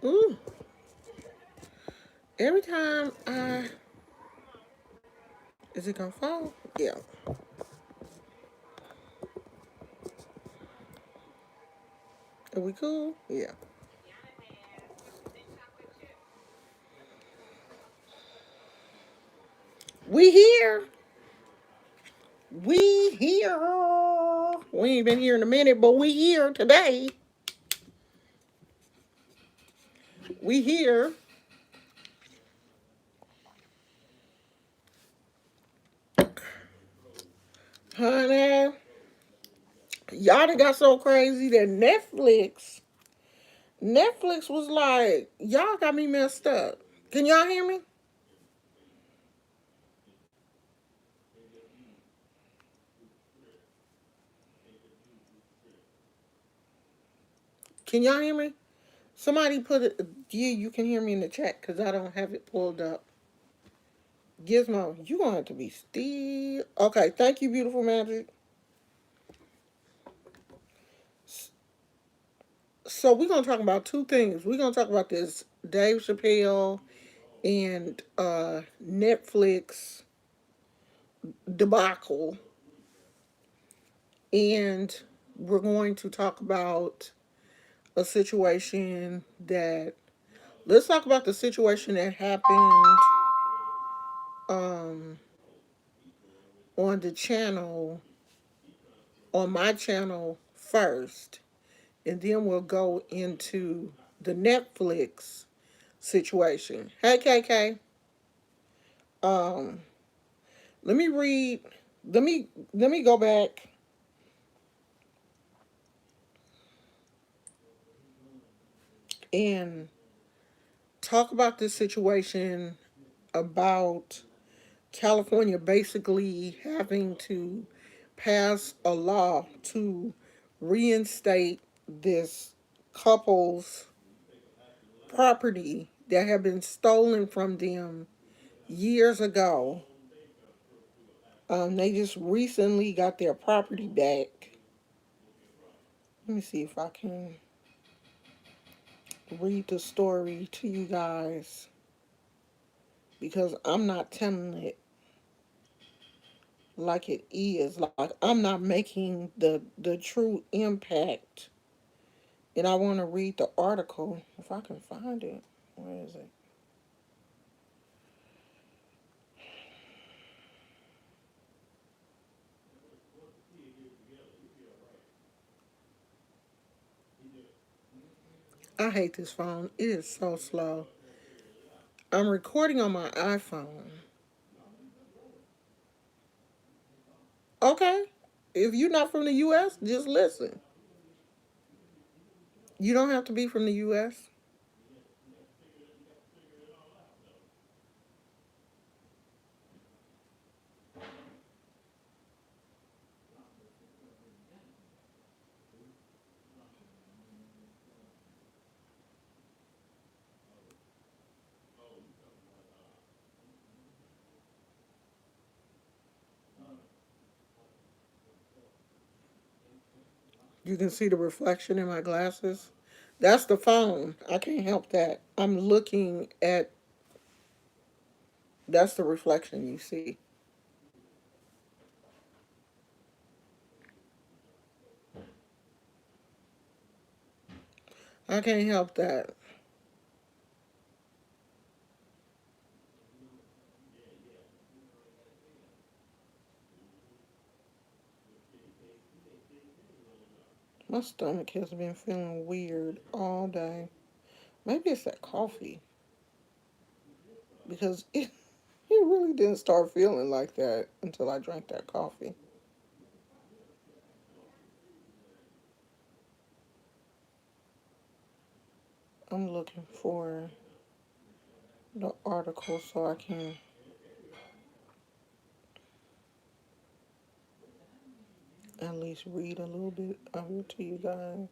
Ooh, every time I. Is it gonna fall? Yeah. Are we cool? Yeah. We here. We here. We ain't been here in a minute, but we here today. We here. Honey, y'all done got so crazy that Netflix was like, y'all got me messed up. Can y'all hear me? Can y'all hear me? Somebody put it, yeah, you can hear me in the chat because I don't have it pulled up. Gizmo, you gonna have to be still. Okay, thank you, beautiful magic. So we're gonna talk about two things. We're gonna talk about this Dave Chappelle and Netflix debacle, and we're going to talk about a situation that. Let's talk about the situation that happened um, on the channel, on my channel first, and then we'll go into the Netflix situation. Hey, KK. Um, let me read. Let me go back and talk about this situation about California basically having to pass a law to reinstate this couple's property that had been stolen from them years ago. They just recently got their property back. Let me see if I can read the story to you guys because I'm not telling it like it is. Like I'm not making the true impact. And I want to read the article if I can find it. Where is it? I hate this phone. It is so slow. I'm recording on my iPhone. Okay. If you're not from the US, just listen. You don't have to be from the US. You can see the reflection in my glasses. That's the phone. I can't help that. I'm looking at that's the reflection you see. I can't help that. My stomach has been feeling weird all day. Maybe it's that coffee because it really didn't start feeling like that until I drank that coffee. I'm looking for the article so I can at least read a little bit of it to you guys.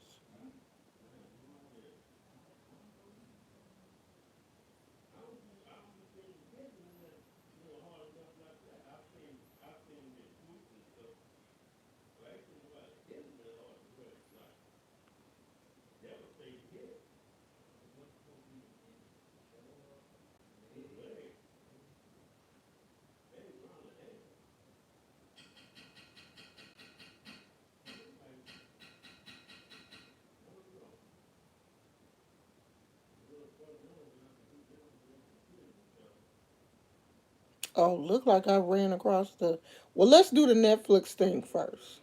Oh, look like I ran across the. Well, let's do the Netflix thing first,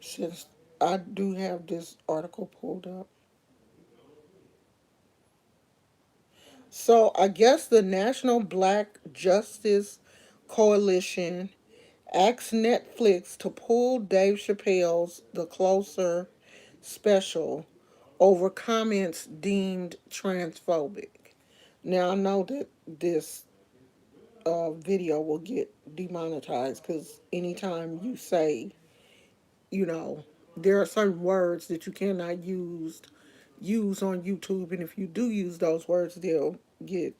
since I do have this article pulled up. So I guess the National Black Justice Coalition asked Netflix to pull Dave Chappelle's The Closer special over comments deemed transphobic. Now I know that this video will get demonetized because anytime you say, you know, there are certain words that you cannot use on YouTube, and if you do use those words, they'll get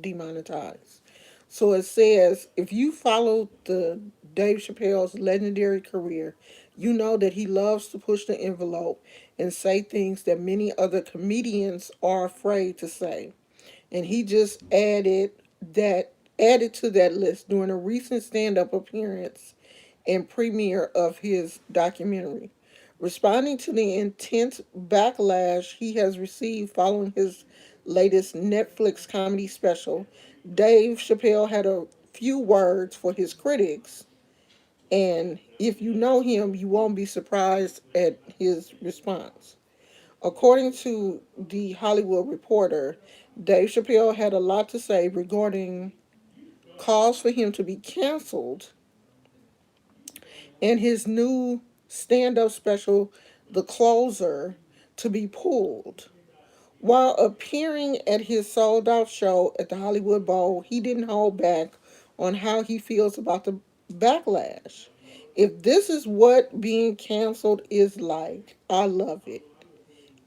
demonetized. So it says, if you follow the Dave Chappelle's legendary career, you know that he loves to push the envelope and say things that many other comedians are afraid to say. And he just that added to that list during a recent stand-up appearance and premiere of his documentary. Responding to the intense backlash he has received following his latest Netflix comedy special, Dave Chappelle had a few words for his critics, and if you know him, you won't be surprised at his response. According to the Hollywood Reporter, Dave Chappelle had a lot to say regarding calls for him to be canceled and his new stand up special, The Closer, to be pulled. While appearing at his sold out show at the Hollywood Bowl, he didn't hold back on how he feels about the backlash. If this is what being canceled is like, I love it.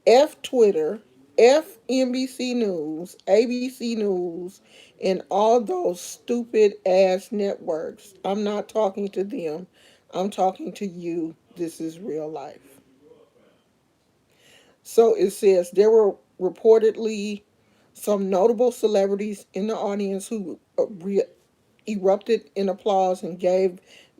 F Twitter, F NBC News, ABC News, and all those stupid ass networks. I'm not talking to them. I'm talking to you. This is real life. So it says there were reportedly some notable celebrities in the audience who erupted in applause and gave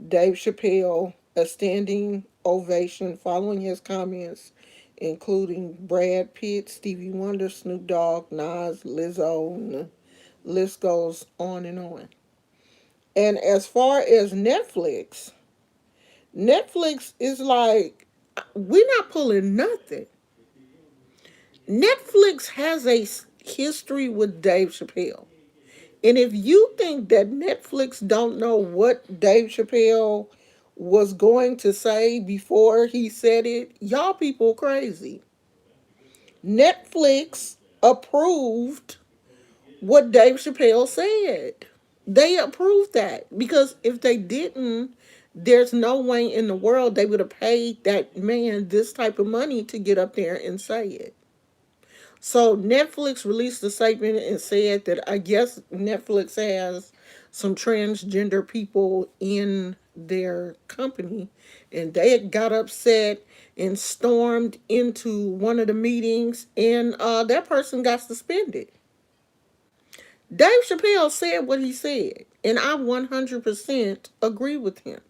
Dave Chappelle a standing ovation following his comments, including Brad Pitt, Stevie Wonder, Snoop Dogg, Nas, Lizzo, and the list goes on and on. And as far as Netflix is like, we're not pulling nothing. Netflix has a history with Dave Chappelle. And if you think that Netflix don't know what Dave Chappelle was going to say before he said it, y'all people crazy. Netflix approved what Dave Chappelle said. They approved that because if they didn't, there's no way in the world they would have paid that man this type of money to get up there and say it. So Netflix released a statement and said that I guess Netflix has some transgender people in their company, and they had got upset and stormed into one of the meetings, and that person got suspended. Dave Chappelle said what he said, and I 100% agree with him.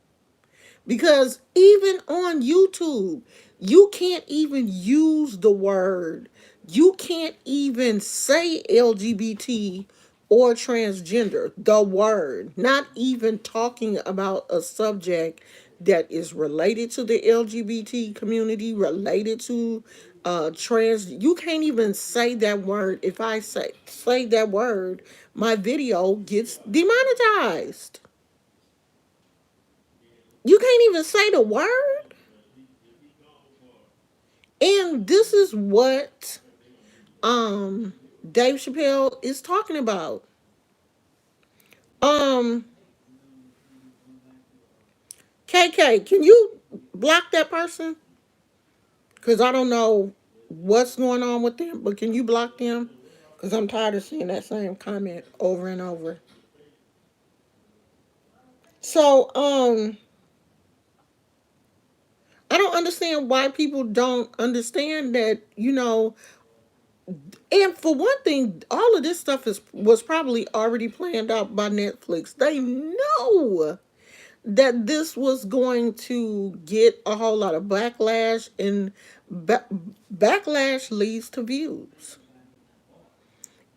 Because even on YouTube, you can't even use the word. You can't even say LGBT or transgender, the word. Not even talking about a subject that is related to the LGBT community, related to trans. You can't even say that word. If I say that word, my video gets demonetized. You can't even say the word. And this is what Dave Chappelle is talking about. Um KK, can you block that person? Cuz I don't know what's going on with them, but can you block them? Cuz I'm tired of seeing that same comment over and over. So, I don't understand why people don't understand that, and for one thing, all of this stuff was probably already planned out by Netflix. They know that this was going to get a whole lot of backlash, and backlash leads to views.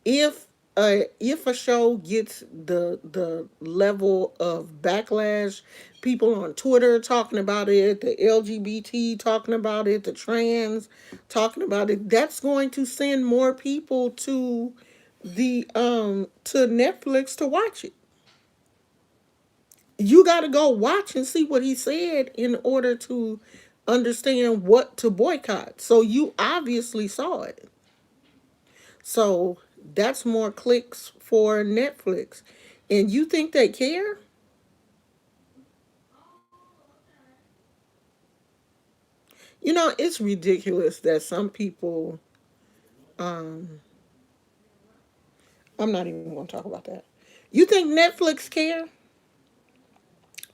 If if a show gets the level of backlash, people on Twitter talking about it, the LGBT talking about it, the trans talking about it, that's going to send more people to Netflix to watch it. You got to go watch and see what he said in order to understand what to boycott. So you obviously saw it. So that's more clicks for Netflix. And you think they care? You know, it's ridiculous that some people, um, I'm not even going to talk about that. You think Netflix care?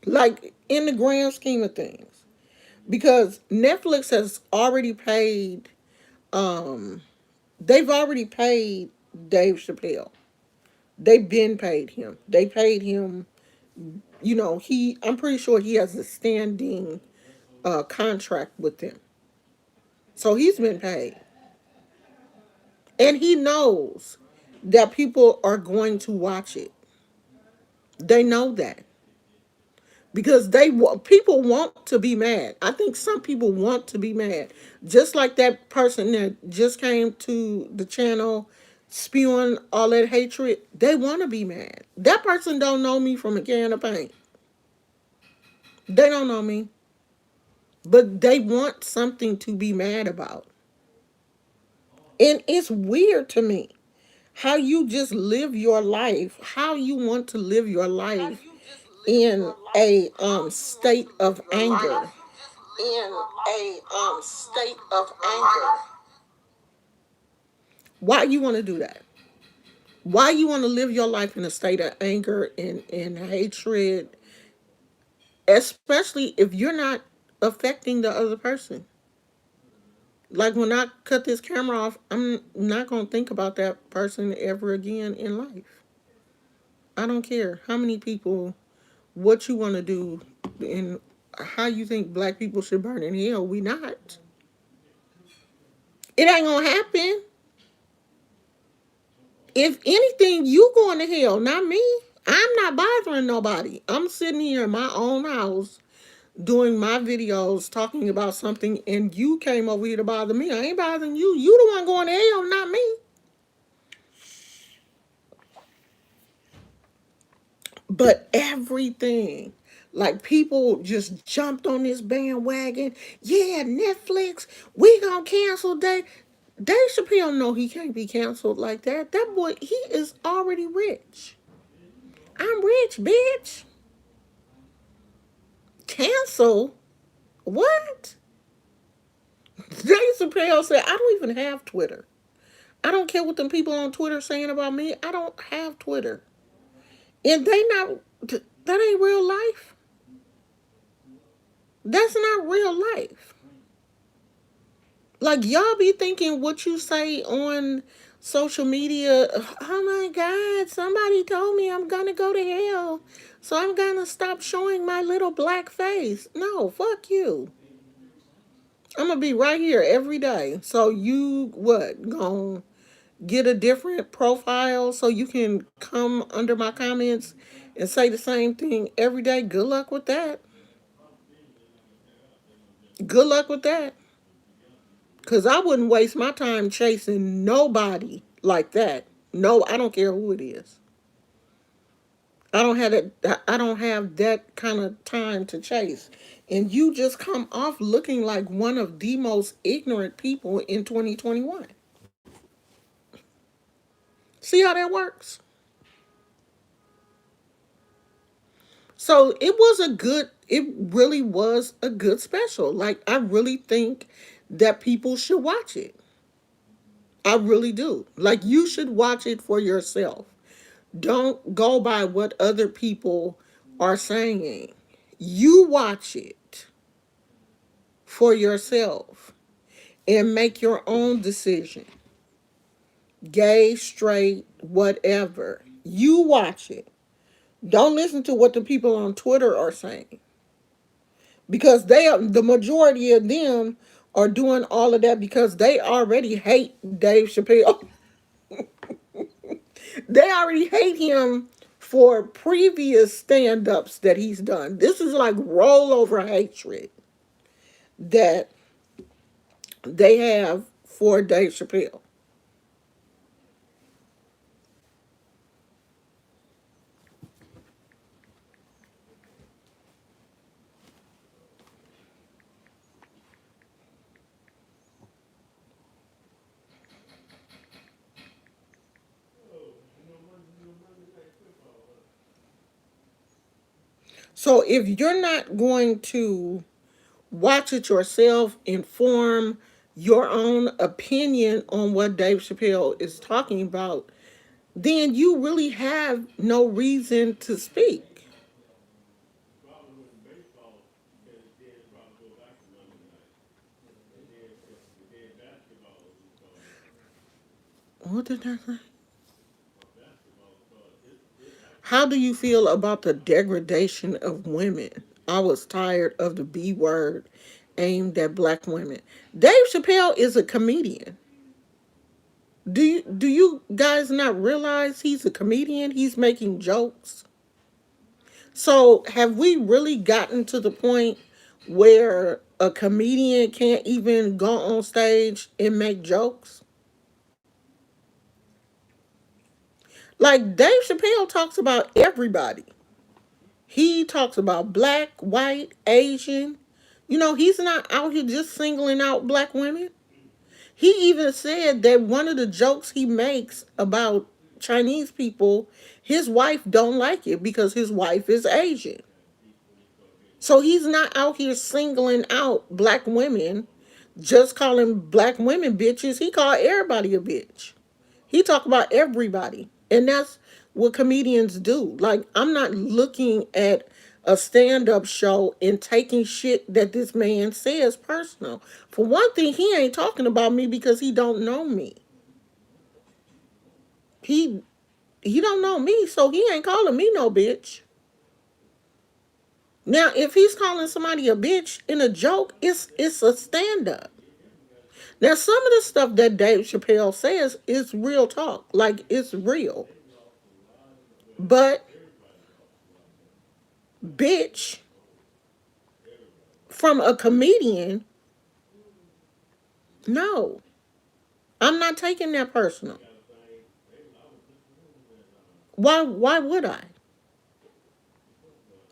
Like, in the grand scheme of things. Because Netflix has already paid, um, they've already paid Dave Chappelle. They've been paid him. They paid him, I'm pretty sure he has a standing contract with them. So he's been paid. And he knows that people are going to watch it. They know that. Because people want to be mad. I think some people want to be mad. Just like that person that just came to the channel spewing all that hatred, they want to be mad. That person don't know me from a can of paint. They don't know me. But they want something to be mad about. And it's weird to me how you just live your life, how you want to live your life in a state of anger. In a state of anger. Why you want to do that? Why you want to live your life in a state of anger and hatred, especially if you're not affecting the other person? Like when I cut this camera off, I'm not going to think about that person ever again in life. I don't care how many people, what you want to do, and how you think black people should burn in hell. We not. It ain't going to happen. If anything, you going to hell, not me. I'm not bothering nobody. I'm sitting here in my own house doing my videos talking about something, and you came over here to bother me. I ain't bothering you. You the one going to hell, not me. But everything, like people just jumped on this bandwagon. Yeah, Netflix, we gonna cancel Dave. Dave Chappelle know he can't be canceled like that. That boy, he is already rich. I'm rich, bitch. Cancel? What? Dave Chappelle said, I don't even have Twitter. I don't care what them people on Twitter saying about me. I don't have Twitter. And they not, that ain't real life. That's not real life. Like y'all be thinking what you say on social media, oh my God, somebody told me I'm gonna go to hell. So I'm gonna stop showing my little black face. No, fuck you. I'm gonna be right here every day. So you what? Gonna get a different profile so you can come under my comments and say the same thing every day? Good luck with that. Good luck with that. Cause I wouldn't waste my time chasing nobody like that. No, I don't care who it is. I don't have that kind of time to chase. And you just come off looking like one of the most ignorant people in 2021. See how that works? So it really was a good special. Like, I really think that people should watch it. I really do. Like, you should watch it for yourself. Don't go by what other people are saying. You watch it for yourself and make your own decision. Gay, straight, whatever. You watch it. Don't listen to what the people on Twitter are saying. Because the majority of them are doing all of that because they already hate Dave Chappelle. They already hate him for previous stand-ups that he's done. This is like rollover hatred that they have for Dave Chappelle. So if you're not going to watch it yourself, inform your own opinion on what Dave Chappelle is talking about, then you really have no reason to speak. What did I say? How do you feel about the degradation of women? I was tired of the B word aimed at black women. Dave Chappelle is a comedian. Do you guys not realize he's a comedian? He's making jokes. So have we really gotten to the point where a comedian can't even go on stage and make jokes? Like Dave Chappelle talks about everybody. He talks about black, white, Asian. You know, he's not out here just singling out black women. He even said that one of the jokes he makes about Chinese people, his wife don't like it because his wife is Asian. So he's not out here singling out black women, just calling black women bitches. He called everybody a bitch. He talk about everybody. And that's what comedians do. Like, I'm not looking at a stand-up show and taking shit that this man says personal. For one thing, he ain't talking about me because he don't know me. He he don't know me, so he ain't calling me no bitch. Now, if he's calling somebody a bitch in a joke, it's a stand-up. Now, some of the stuff that Dave Chappelle says is real talk. Like, it's real. But bitch from a comedian, no. I'm not taking that personal. Why would I?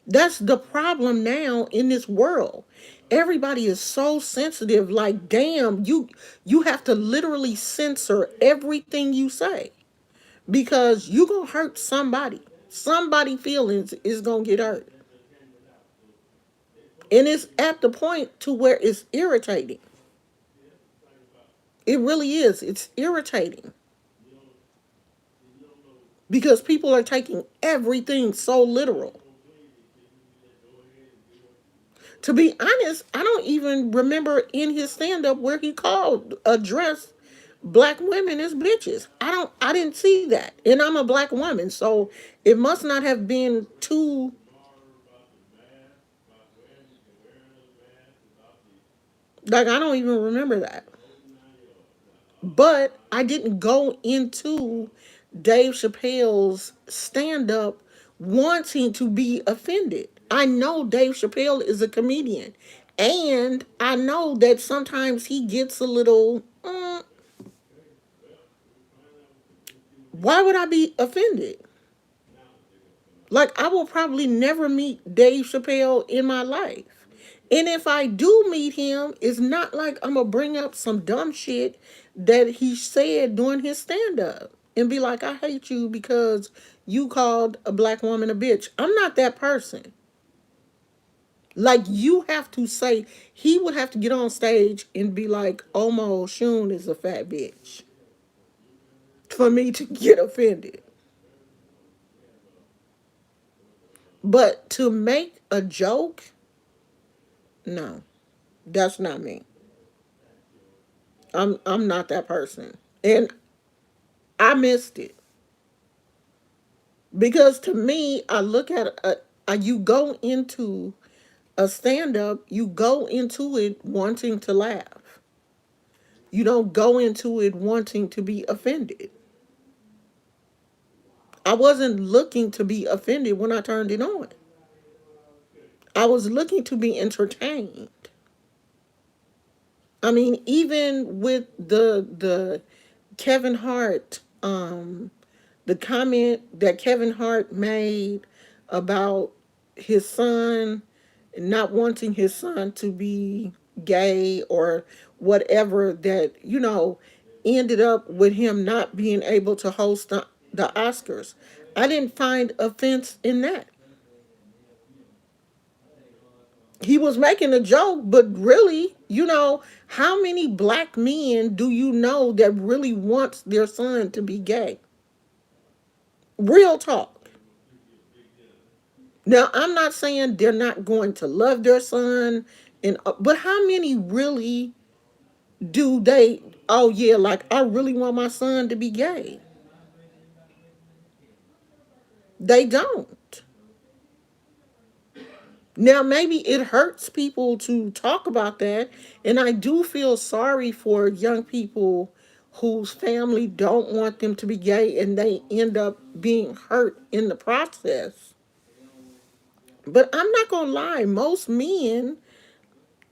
That's the problem now in this world. Everybody is so sensitive, like damn, you have to literally censor everything you say because you gonna hurt somebody. Somebody feelings is gonna get hurt. And it's at the point to where it's irritating. It really is. It's irritating because people are taking everything so literal. To be honest, I don't even remember in his stand up where he called address black women as bitches. I didn't see that. And I'm a black woman, so it must not have been too, like I don't even remember that. But I didn't go into Dave Chappelle's stand up wanting to be offended. I know Dave Chappelle is a comedian. And I know that sometimes he gets a little, why would I be offended? Like, I will probably never meet Dave Chappelle in my life. And if I do meet him, it's not like I'm going to bring up some dumb shit that he said during his stand up and be like, I hate you because you called a black woman a bitch. I'm not that person. Like, you have to say, he would have to get on stage and be like, Omo Shun is a fat bitch for me to get offended. But to make a joke, no, that's not me. I'm not that person. And I missed it. Because to me, I look at you go into a stand up, you go into it wanting to laugh. You don't go into it wanting to be offended. I wasn't looking to be offended when I turned it on. I was looking to be entertained. I mean, even with the Kevin Hart, the comment that Kevin Hart made about his son, not wanting his son to be gay or whatever, that, ended up with him not being able to host the Oscars. I didn't find offense in that. He was making a joke, but really, how many black men do you know that really wants their son to be gay? Real talk. Now, I'm not saying they're not going to love their son, but how many really do they? Oh yeah, like I really want my son to be gay. They don't. Now, maybe it hurts people to talk about that, and I do feel sorry for young people whose family don't want them to be gay and they end up being hurt in the process. But I'm not going to lie, most men,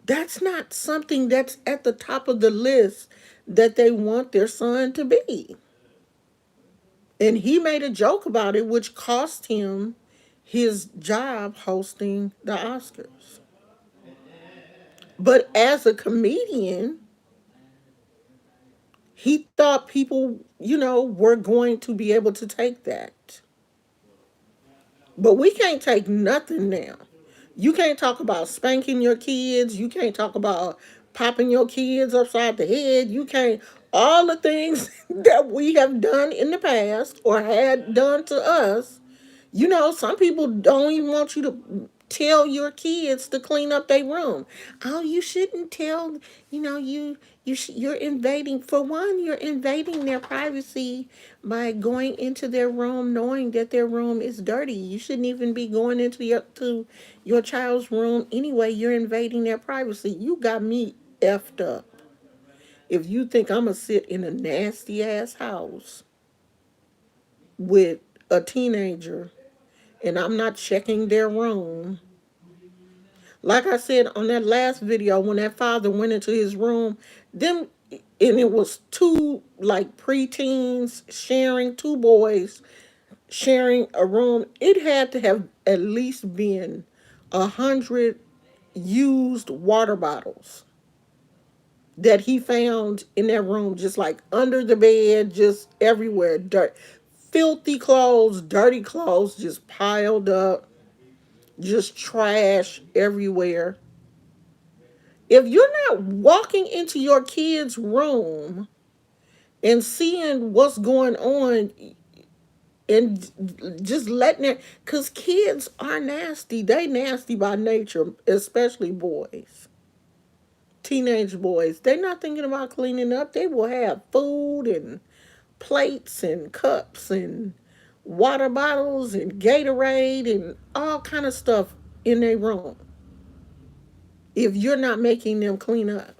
that's not something that's at the top of the list that they want their son to be. And he made a joke about it, which cost him his job hosting the Oscars. But as a comedian, he thought people, were going to be able to take that. But we can't take nothing now. You can't talk about spanking your kids. You can't talk about popping your kids upside the head. You can't, all the things that we have done in the past or had done to us. Some people don't even want you to tell your kids to clean up their room. Oh, you shouldn't tell. You're invading. For one, you're invading their privacy by going into their room, knowing that their room is dirty. You shouldn't even be going into your child's room anyway. You're invading their privacy. You got me effed up. If you think I'm gonna sit in a nasty ass house with a teenager and I'm not checking their room. Like I said on that last video, when that father went into his room, and it was two like preteens sharing, two boys sharing a room. It had to have at least been 100 used water bottles that he found in that room, just like under the bed, just everywhere. Dirt, filthy clothes, dirty clothes, just piled up, just trash everywhere. If you're not walking into your kid's room and seeing what's going on and just letting it, because kids are nasty. They nasty by nature, especially boys. Teenage boys. They're not thinking about cleaning up. They will have food and plates and cups and water bottles and Gatorade and all kind of stuff in their room if you're not making them clean up.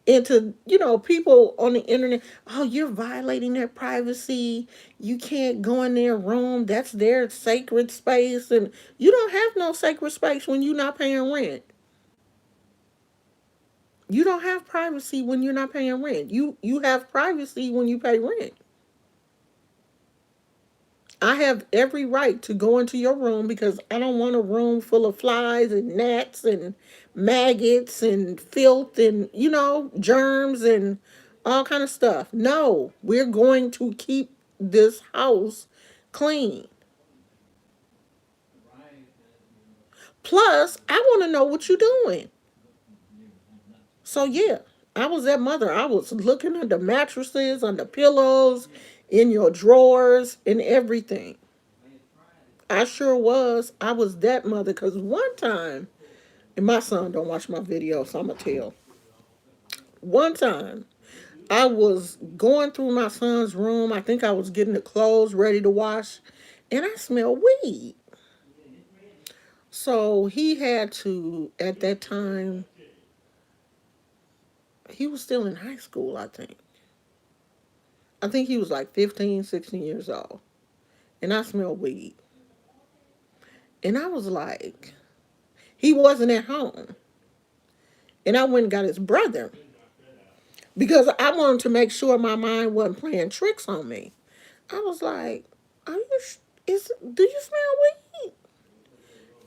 And to, people on the internet, oh, you're violating their privacy. You can't go in their room. That's their sacred space. And you don't have no sacred space when you're not paying rent. You don't have privacy when you're not paying rent. You have privacy when you pay rent. I have every right to go into your room because I don't want a room full of flies and gnats and maggots and filth and, germs and all kind of stuff. No, we're going to keep this house clean. Plus, I want to know what you're doing. So yeah, I was that mother. I was looking under mattresses, under pillows, in your drawers, and everything. I sure was. I was that mother because one time, and my son don't watch my video, so I'm gonna tell. One time, I was going through my son's room. I think I was getting the clothes ready to wash, and I smelled weed. So he had to, at that time, he was still in high school, I think. I think he was like 15, 16 years old. And I smelled weed. And I was like, he wasn't at home. And I went and got his brother because I wanted to make sure my mind wasn't playing tricks on me. I was like, "Are you? Do you smell weed?"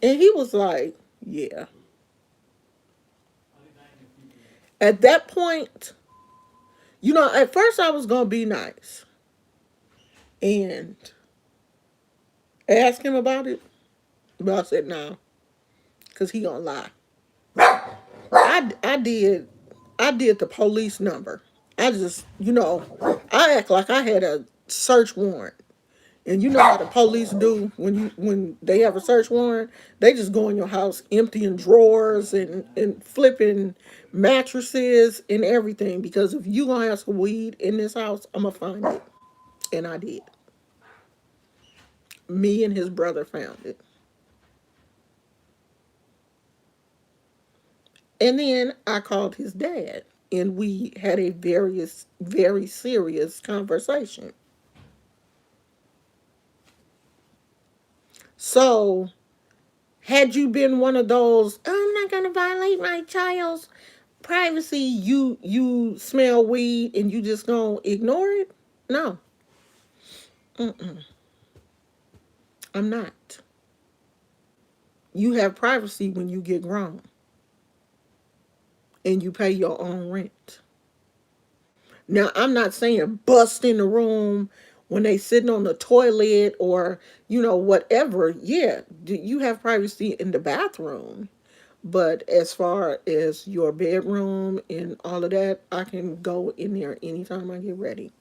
And he was like, "Yeah." At that point, at first I was gonna be nice and ask him about it, but I said no, cause he gonna lie. I did the police number. I just, I act like I had a search warrant. And you know how the police do when they have a search warrant, they just go in your house emptying drawers and flipping mattresses and everything. Because if you gonna have some weed in this house, I'm gonna find it. And I did. Me and his brother found it. And then I called his dad and we had a very serious conversation. So had you been one of those, "Oh, I'm not gonna violate my child's privacy," you smell weed and you just gonna ignore it? No. Mm-mm. I'm not. You have privacy when you get grown and you pay your own rent. Now, I'm not saying bust in the room when they sitting on the toilet or, whatever. Yeah, you have privacy in the bathroom. But as far as your bedroom and all of that, I can go in there anytime I get ready.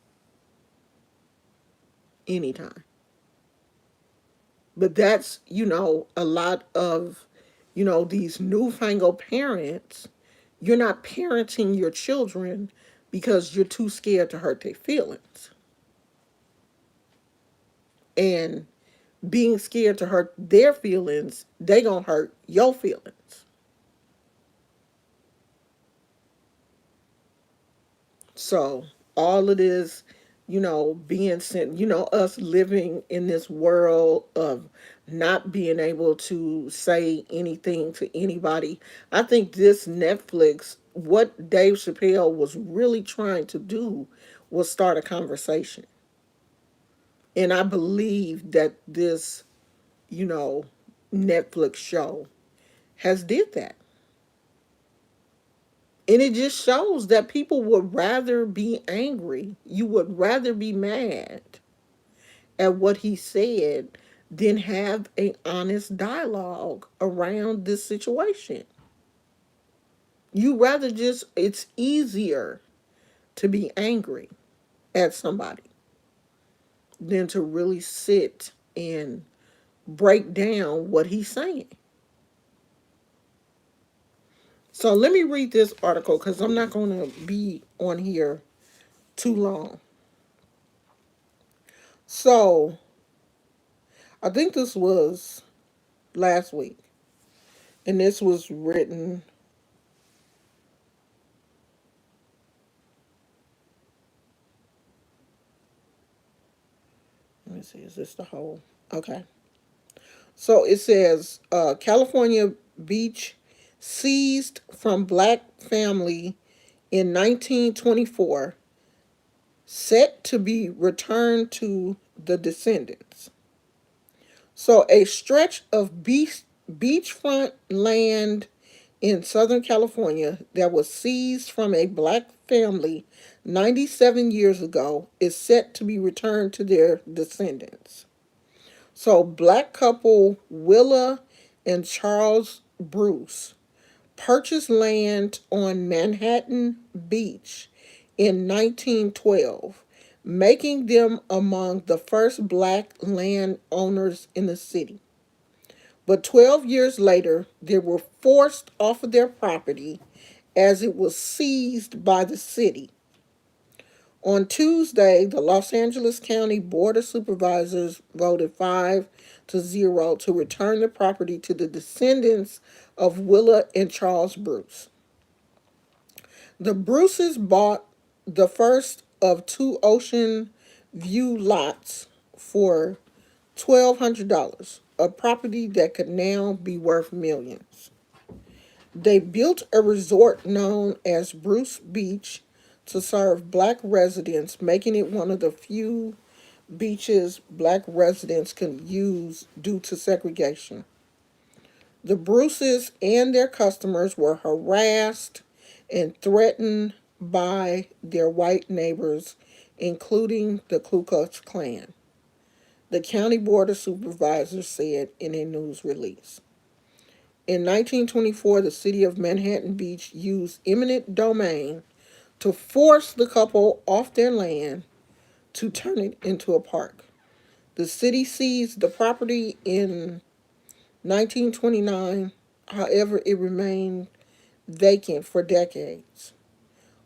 Anytime. But that's, a lot of, these newfangled parents. You're not parenting your children because you're too scared to hurt their feelings. And being scared to hurt their feelings, they gonna hurt your feelings. So all of this, being sent, us living in this world of not being able to say anything to anybody. I think this Netflix, what Dave Chappelle was really trying to do was start a conversation. And I believe that this, you know, Netflix show has did that. And it just shows that people would rather be angry. You would rather be mad at what he said than have an honest dialogue around this situation. You rather just, it's easier to be angry at somebody than to really sit and break down what he's saying. So let me read this article because I'm not going to be on here too long. So I think this was last week, and this was written. Let me see, is this the whole? Okay. So it says California beach seized from black family in 1924, set to be returned to the descendants. So a stretch of beachfront land in Southern California that was seized from a black family 97 years ago is set to be returned to their descendants. So, black couple Willa and Charles Bruce purchased land on Manhattan Beach in 1912, making them among the first black landowners in the city. But 12 years later, they were forced off of their property as it was seized by the city. On Tuesday, the Los Angeles County Board of Supervisors voted 5-0 to return the property to the descendants of Willa and Charles Bruce. The Bruces bought the first of two Ocean View lots for $1,200, a property that could now be worth millions. They built a resort known as Bruce Beach to serve black residents, making it one of the few beaches black residents can use due to segregation. The Bruces and their customers were harassed and threatened by their white neighbors, including the Ku Klux Klan, the county board of supervisors said in a news release. In 1924, the city of Manhattan Beach used eminent domain to force the couple off their land to turn it into a park. The city seized the property in 1929, however, it remained vacant for decades.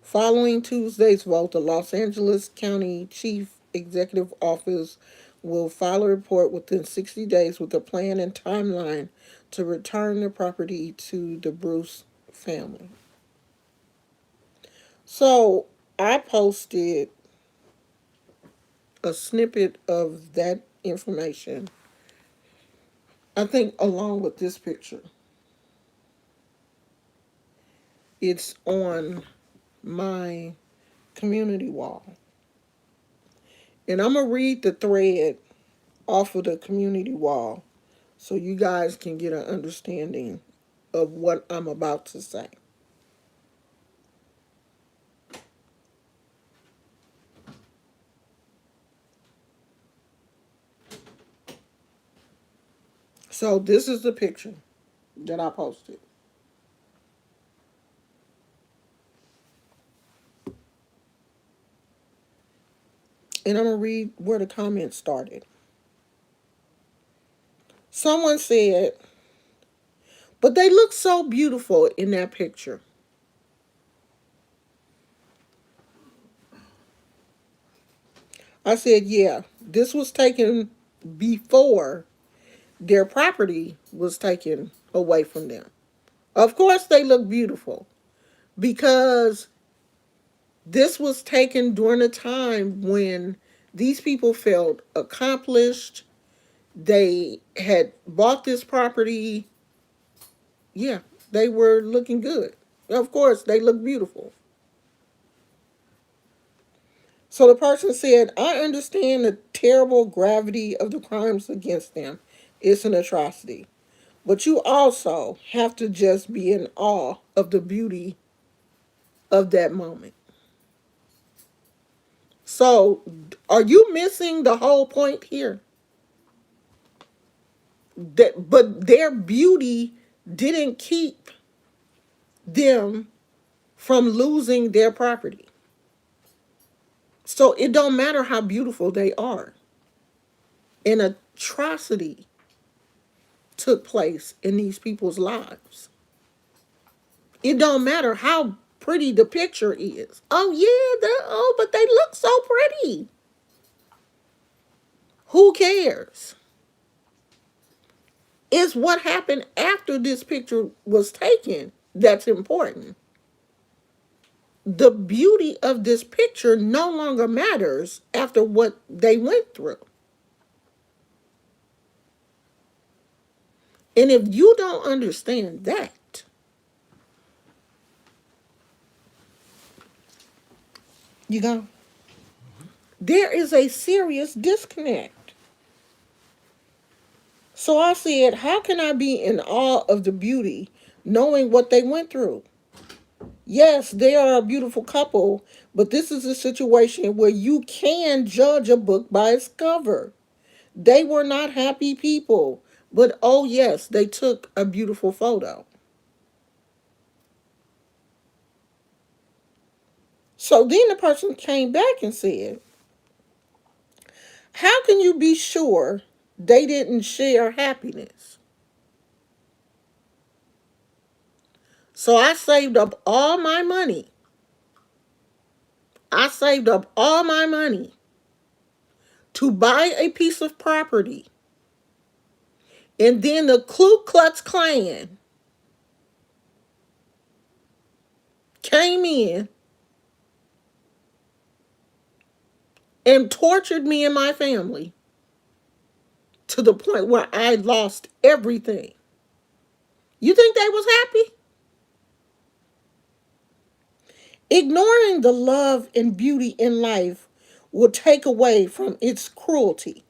Following Tuesday's vote, the Los Angeles County Chief Executive Office will file a report within 60 days with a plan and timeline to return the property to the Bruce family. So I posted a snippet of that information, I think, along with this picture. It's on my community wall. And I'm going to read the thread off of the community wall so you guys can get an understanding of what I'm about to say. So this is the picture that I posted. And I'm going to read where the comments started. Someone said, but they look so beautiful in that picture. I said, yeah, this was taken before their property was taken away from them. Of course, they look beautiful because this was taken during a time when these people felt accomplished. They had bought this property. Yeah, they were looking good. Of course, they look beautiful. So the person said, I understand the terrible gravity of the crimes against them. It's an atrocity. But you also have to just be in awe of the beauty of that moment. So, are you missing the whole point here? But their beauty didn't keep them from losing their property. So it don't matter how beautiful they are. An atrocity took place in these people's lives. It don't matter how pretty the picture is. Oh yeah, but they look so pretty. Who cares? It's what happened after this picture was taken that's important. The beauty of this picture no longer matters after what they went through. And if you don't understand that, you go, there is a serious disconnect. So I said, how can I be in awe of the beauty knowing what they went through? Yes, they are a beautiful couple, but this is a situation where you can judge a book by its cover. They were not happy people, but oh yes, they took a beautiful photo. So then the person came back and said, how can you be sure they didn't share happiness? So I saved up all my money. I saved up all my money to buy a piece of property. And then the Ku Klux Klan came in and tortured me and my family to the point where I lost everything. You think they was happy? Ignoring the love and beauty in life will take away from its cruelty.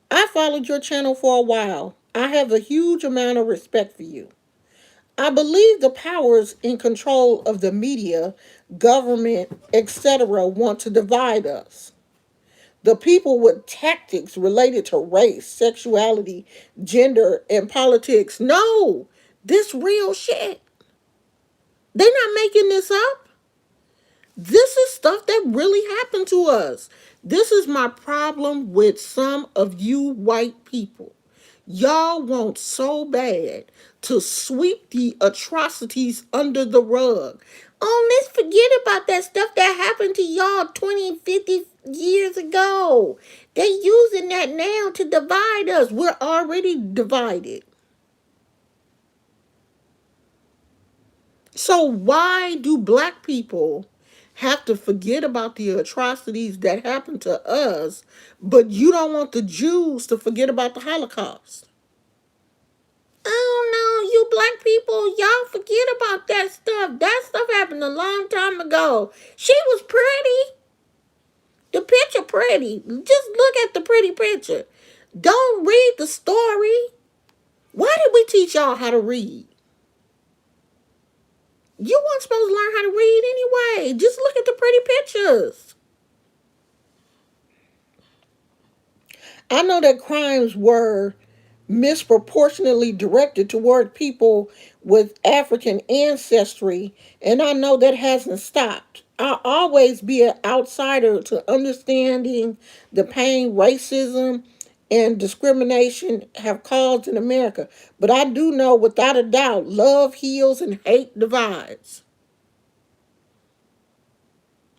I followed your channel for a while. I have a huge amount of respect for you. I believe the powers in control of the media, government, etc., want to divide us. The people with tactics related to race, sexuality, gender, and politics know this real shit. They're not making this up. This is stuff that really happened to us. This is my problem with some of you white people. Y'all want so bad to sweep the atrocities under the rug. Oh, let's forget about that stuff that happened to y'all 20, 50 years ago. They using that now to divide us. We're already divided. So why do black people have to forget about the atrocities that happened to us, but you don't want the Jews to forget about the Holocaust? Oh no, you black people, y'all forget about that stuff. That stuff happened a long time ago. She was pretty. The picture pretty. Just look at the pretty picture. Don't read the story. Why did we teach y'all how to read? You weren't supposed to learn how to read anyway. Just look at the pretty pictures. I know that crimes were misproportionately directed toward people with African ancestry, and I know that hasn't stopped. I'll always be an outsider to understanding the pain racism and discrimination have caused in America. But I do know without a doubt love heals and hate divides.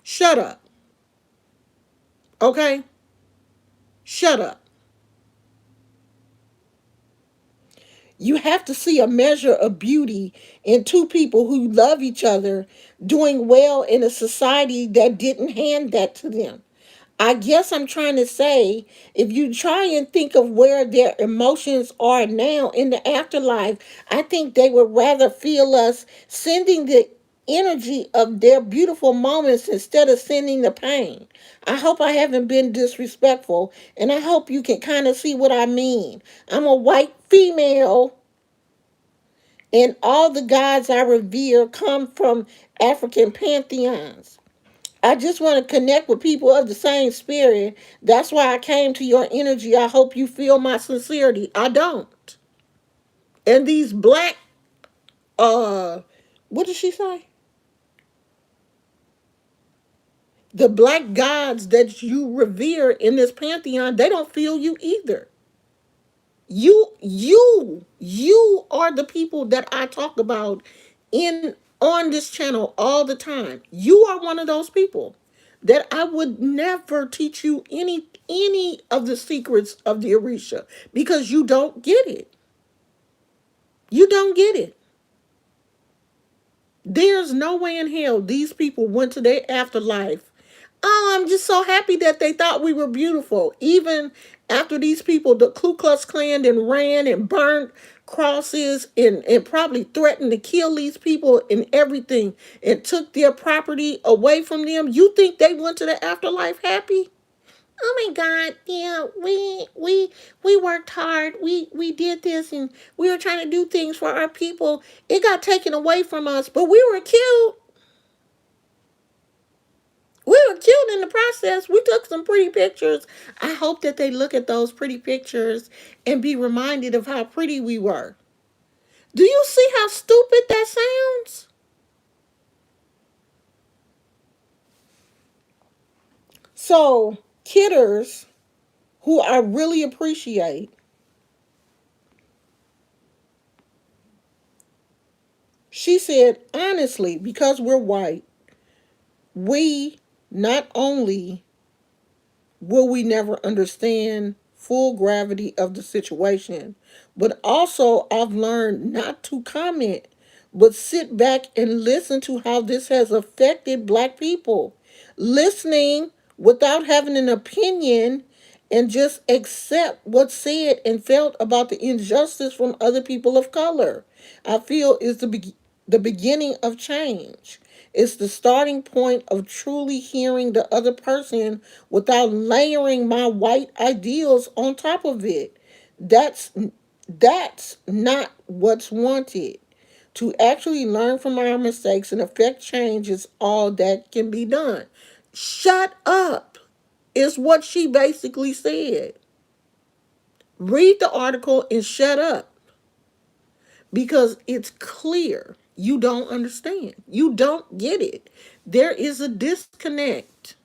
Shut up. Okay? Shut up. You have to see a measure of beauty in two people who love each other doing well in a society that didn't hand that to them. I guess I'm trying to say, if you try and think of where their emotions are now in the afterlife, I think they would rather feel us sending the energy of their beautiful moments instead of sending the pain. I hope I haven't been disrespectful, and I hope you can kind of see what I mean. I'm a white female, and all the gods I revere come from African pantheons. I just want to connect with people of the same spirit. That's why I came to your energy. I hope you feel my sincerity. I don't. And these black, what did she say? The black gods that you revere in this pantheon, they don't feel you either. You are the people that I talk about in on this channel all the time. You are one of those people that I would never teach you any of the secrets of the Orisha because you don't get it. You don't get it. There's no way in hell these people went to their afterlife. Oh, I'm just so happy that they thought we were beautiful. Even after these people, the Ku Klux Klan, and ran and burned crosses and probably threatened to kill these people and everything and took their property away from them. You think they went to the afterlife happy? Oh my God! Yeah, we worked hard. We did this, and we were trying to do things for our people. It got taken away from us, but we were cute. We were cute in the process. We took some pretty pictures. I hope that they look at those pretty pictures and be reminded of how pretty we were. Do you see how stupid that sounds? So, kidders, who I really appreciate, she said, honestly, because we're white, we not only will we never understand full gravity of the situation, but also I've learned not to comment, but sit back and listen to how this has affected black people. Listening without having an opinion and just accept what's said and felt about the injustice from other people of color. I feel is the beginning of change. It's the starting point of truly hearing the other person without layering my white ideals on top of it. That's that's not what's wanted. To actually learn from our mistakes and affect change is all that can be done. Shut up, is what she basically said. Read the article and shut up because it's clear you don't understand. You don't get it. There is a disconnect.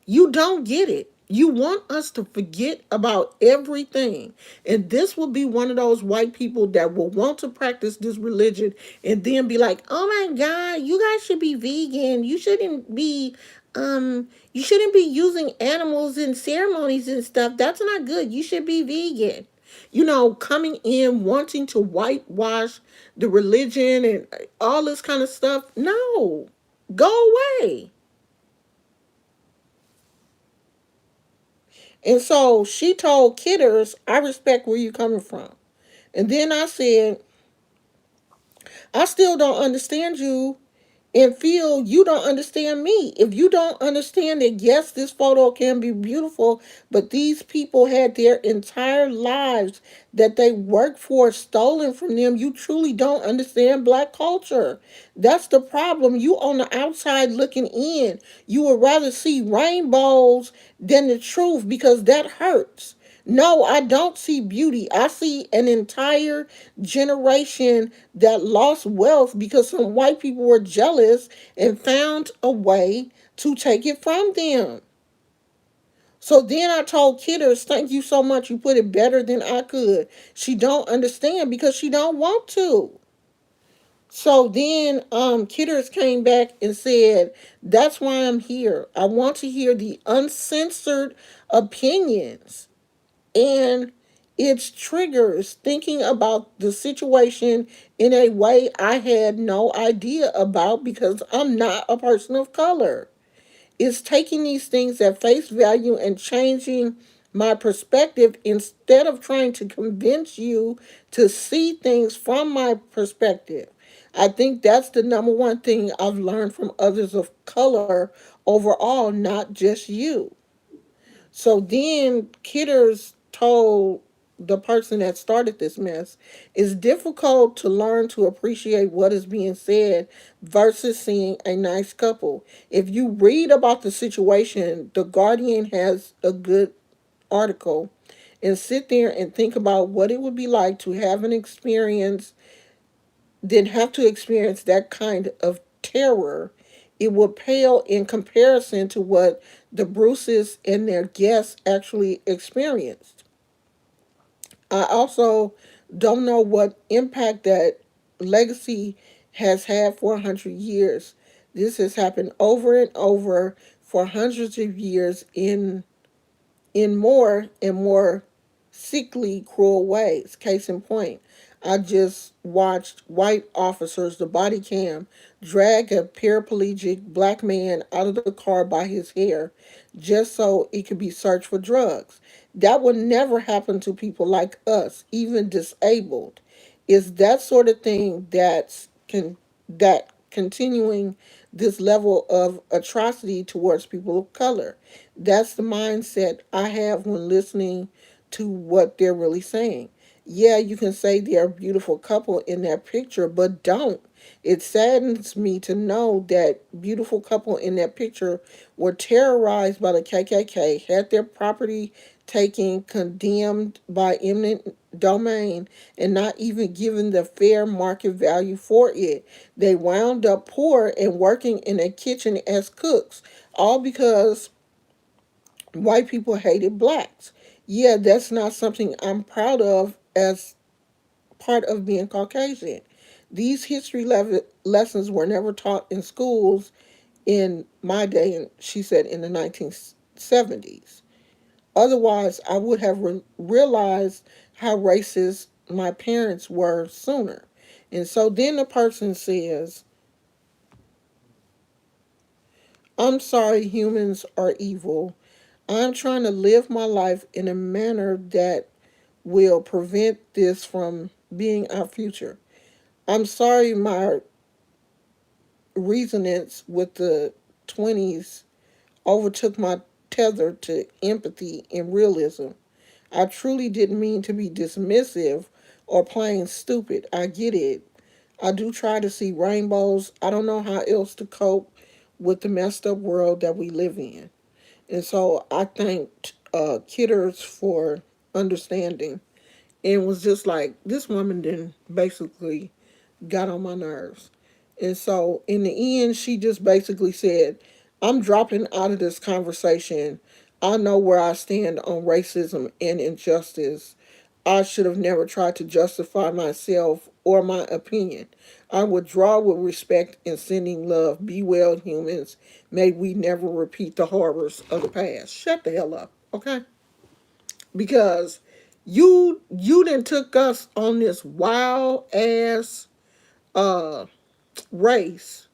You don't get it. You want us to forget about everything. And this will be one of those white people that will want to practice this religion and then be like, "Oh my god, you guys should be vegan. You shouldn't be using animals in ceremonies and stuff. That's not good. You should be vegan." Coming in wanting to whitewash the religion and all this kind of stuff. No. Go away. And so she told Kidders, "I respect where you're coming from." And then I said, "I still don't understand you and feel you don't understand me. If you don't understand that, yes, this photo can be beautiful, but these people had their entire lives that they worked for stolen from them, you truly don't understand black culture. That's the problem. You on the outside looking in. You would rather see rainbows than the truth because that hurts. No, I don't see beauty. I see an entire generation that lost wealth because some white people were jealous and found a way to take it from them." So then I told Kidders, "Thank you so much. You put it better than I could." She don't understand because she don't want to. So then Kidders came back and said, "That's why I'm here. I want to hear the uncensored opinions." And it triggers thinking about the situation in a way I had no idea about because I'm not a person of color. It's taking these things at face value and changing my perspective instead of trying to convince you to see things from my perspective. I think that's the number one thing I've learned from others of color overall, not just you. So then Kidders told the person that started this mess, "It's difficult to learn to appreciate what is being said versus seeing a nice couple. If you read about the situation, The Guardian has a good article, and sit there and think about what it would be like to have an experience, then have to experience that kind of terror. It will pale in comparison to what the Bruces and their guests actually experienced." I also don't know what impact that legacy has had for 100 years. This has happened over and over for hundreds of years in more and more sickly, cruel ways. Case in point, I just watched white officers, the body cam, drag a paraplegic black man out of the car by his hair just so it could be searched for drugs. That would never happen to people like us, even disabled. Is that sort of thing that continuing this level of atrocity towards people of color? That's the mindset I have when listening to what they're really saying. Yeah, you can say they're a beautiful couple in that picture, but don't. It saddens me to know that beautiful couple in that picture were terrorized by the KKK, had their property taken, condemned by eminent domain, and not even given the fair market value for it. They wound up poor and working in a kitchen as cooks, all because white people hated blacks. Yeah, that's not something I'm proud of as part of being Caucasian. These lessons were never taught in schools in my day, and she said in the 1970s. Otherwise, I would have realized how racist my parents were sooner. And so then the person says, I'm sorry humans are evil. I'm trying to live my life in a manner that will prevent this from being our future. I'm sorry my resonance with the 20s overtook my tether to empathy and realism. I truly didn't mean to be dismissive or plain stupid. I get it. I do try to see rainbows. I don't know how else to cope with the messed up world that we live in. And so I thanked Kidders for understanding and was just like, this woman then basically got on my nerves. And so in the end, she just basically said, I'm dropping out of this conversation. I know where I stand on racism and injustice. I should have never tried to justify myself or my opinion. I withdraw with respect and sending love. Be well, humans. May we never repeat the horrors of the past. Shut the hell up, okay? Because you then took us on this wild ass uh race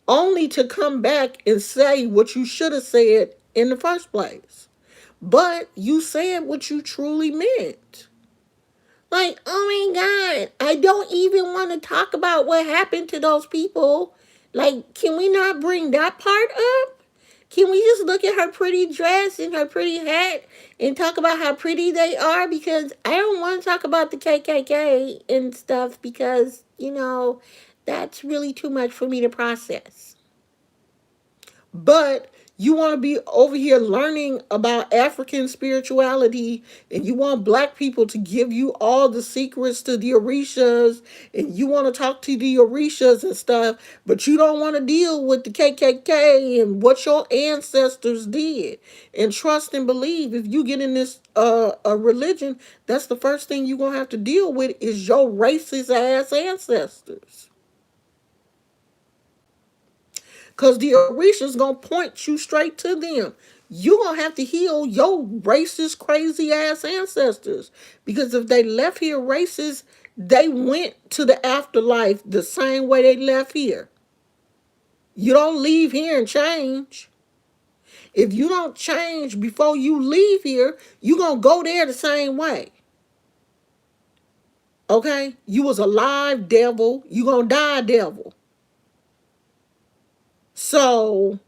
only to come back and say what you should have said in the first place. But you said what you truly meant. Like, oh my God, I don't even want to talk about what happened to those people. Like, can we not bring that part up? Can we just look at her pretty dress and her pretty hat and talk about how pretty they are? Because I don't want to talk about the KKK and stuff because, that's really too much for me to process. But you want to be over here learning about African spirituality, and you want black people to give you all the secrets to the Orishas, and you want to talk to the Orishas and stuff, but you don't want to deal with the KKK and what your ancestors did. And trust and believe, if you get in this a religion, that's the first thing you're going to have to deal with is your racist ass ancestors. Because the Orishas going to point you straight to them. You're going to have to heal your racist, crazy ass ancestors. Because if they left here racist, they went to the afterlife the same way they left here. You don't leave here and change. If you don't change before you leave here, you're going to go there the same way. Okay? You was a live devil. You going to die devil. So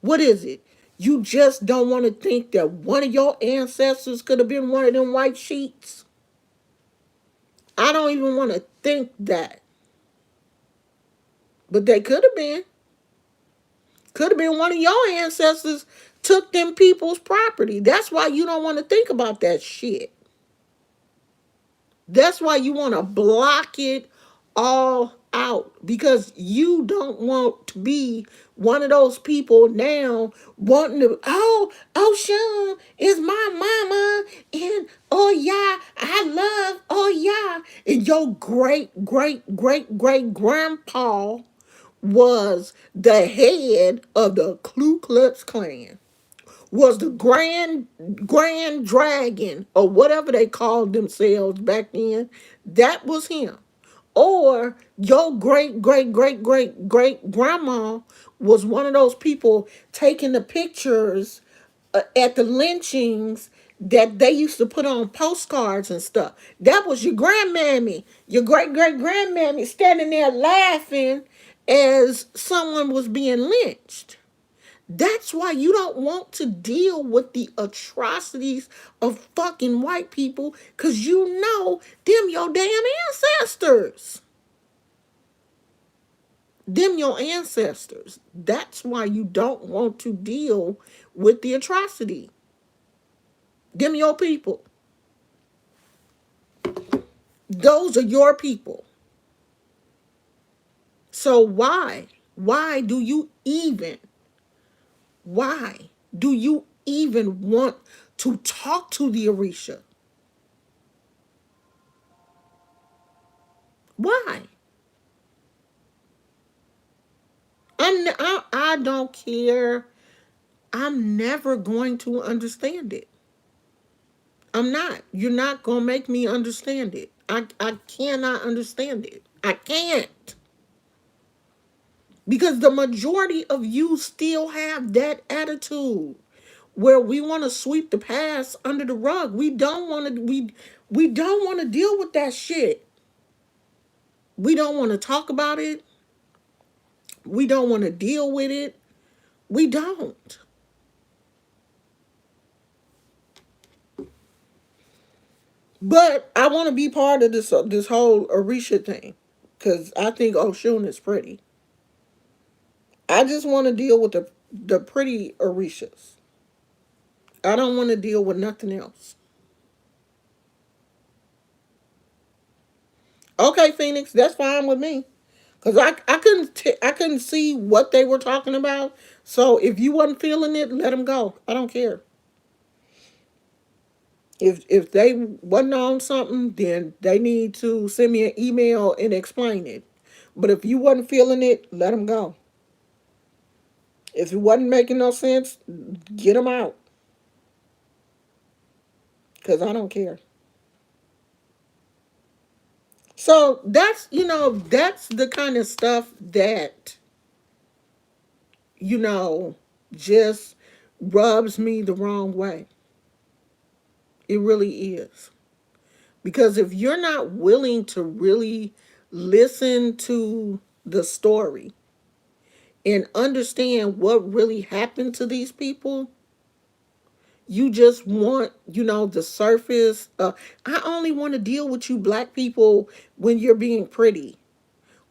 what is it? You just don't want to think that one of your ancestors could have been one of them white sheets? I don't even want to think that. But they could have been. Could have been one of your ancestors took them people's property. That's why you don't want to think about that shit. That's why you want to block it all out because you don't want to be one of those people now wanting to, oh, Sean is my mama, and oh yeah, I love, oh yeah, and your great, great, great, great grandpa was the head of the Ku Klux Klan, was the grand dragon or whatever they called themselves back then. That was him. Or your great great great great great grandma was one of those people taking the pictures at the lynchings that they used to put on postcards and stuff. That was your grandmammy, your great great grandmammy standing there laughing as someone was being lynched. That's why you don't want to deal with the atrocities of fucking white people, because you know them your damn ancestors. Them your ancestors. That's why you don't want to deal with the atrocity. Them your people. Those are your people. So why? Why do you even? Why do you even want to talk to the Orisha? Why? I don't care. I'm never going to understand it. I'm not. You're not going to make me understand it. I cannot understand it. I can't. Because the majority of you still have that attitude where we want to sweep the past under the rug. We don't want to deal with that shit. We don't want to talk about it. We don't want to deal with it. We don't. But I want to be part of this whole Orisha thing because I think Oshun is pretty. I just want to deal with the pretty Orishas. I don't want to deal with nothing else. Okay, Phoenix, that's fine with me. Cause I couldn't see what they were talking about. So if you wasn't feeling it, let them go. I don't care. If they wasn't on something, then they need to send me an email and explain it. But if you wasn't feeling it, let them go. If it wasn't making no sense, get them out. Cause I don't care. So that's the kind of stuff that you know just rubs me the wrong way. It really is. Because if you're not willing to really listen to the story and understand what really happened to these people, you just want, the surface. I only want to deal with you black people when you're being pretty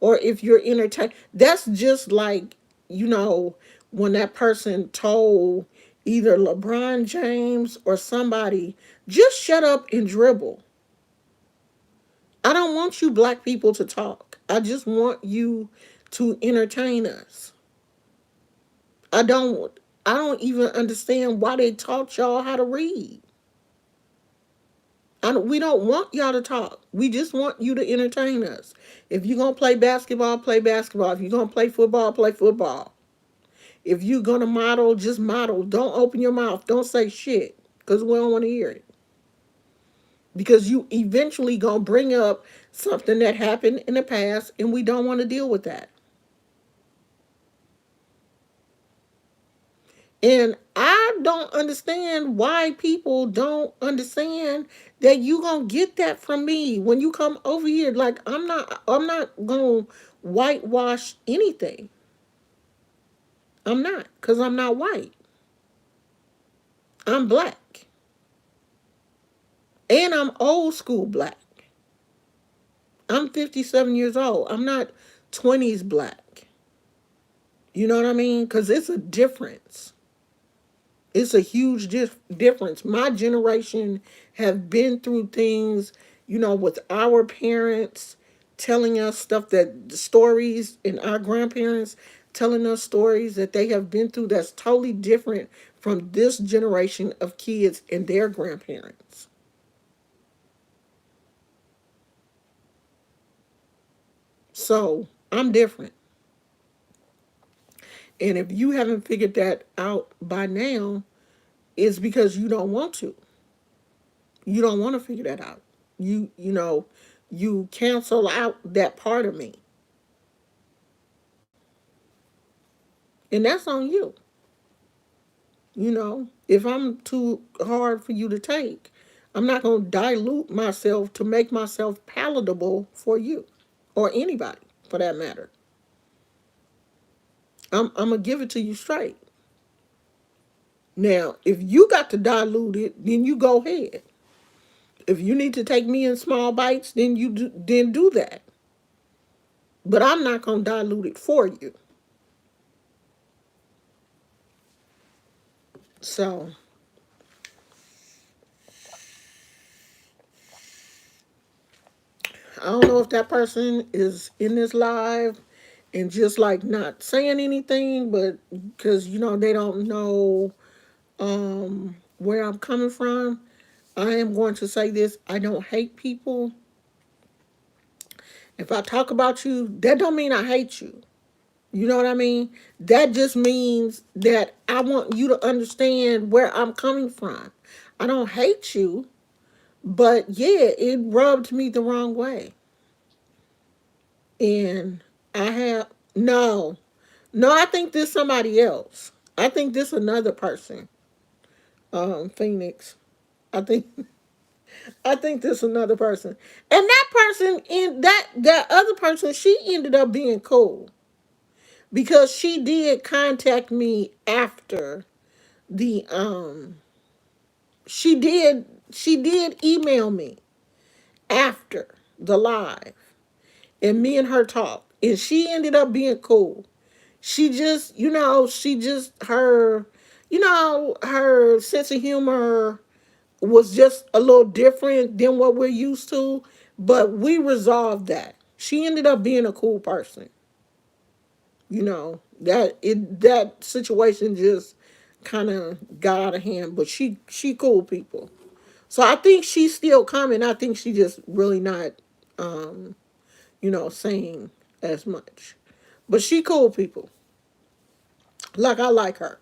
or if you're entertained. That's just like, when that person told either LeBron James or somebody, just shut up and dribble. I don't want you black people to talk. I just want you to entertain us. I don't I don't even understand why they taught y'all how to read. We don't want y'all to talk. We just want you to entertain us. If you're going to play basketball, play basketball. If you're going to play football, play football. If you're going to model, just model. Don't open your mouth. Don't say shit because we don't want to hear it. Because you eventually going to bring up something that happened in the past and we don't want to deal with that. And I don't understand why people don't understand that you gonna get that from me when you come over here. Like I'm not gonna whitewash anything. I'm not, because I'm not white. I'm black. And I'm old school black. I'm 57 years old. I'm not 20s black. You know what I mean? Because it's a difference. It's a huge difference. My generation have been through things, with our parents telling us stuff, that the stories, and our grandparents telling us stories that they have been through that's totally different from this generation of kids and their grandparents. So I'm different. And if you haven't figured that out by now, it's because you don't want to. You don't want to figure that out. You cancel out that part of me. And that's on you. If I'm too hard for you to take, I'm not going to dilute myself to make myself palatable for you or anybody for that matter. I'm going to give it to you straight. Now, if you got to dilute it, then you go ahead. If you need to take me in small bites, then do that. But I'm not going to dilute it for you. So, I don't know if that person is in this live and just like not saying anything, but because they don't know where I'm coming from, I am going to say this: I don't hate people. If I talk about you, that don't mean I hate you. You know what I mean? That just means that I want you to understand where I'm coming from. I don't hate you, but yeah, it rubbed me the wrong way. And I have no. No, I think this somebody else. I think this another person. Phoenix. I think I think this another person. And that person in that other person, she ended up being cool because she did contact me after the she did email me after the live, and me and her talked, and she ended up being cool. She just, she just her sense of humor was just a little different than what we're used to, but we resolved that. She ended up being a cool person. That situation just kind of got out of hand, but she cool people. So I think she's still coming. I think she just really not um, saying as much. But she cool people. Like, I like her.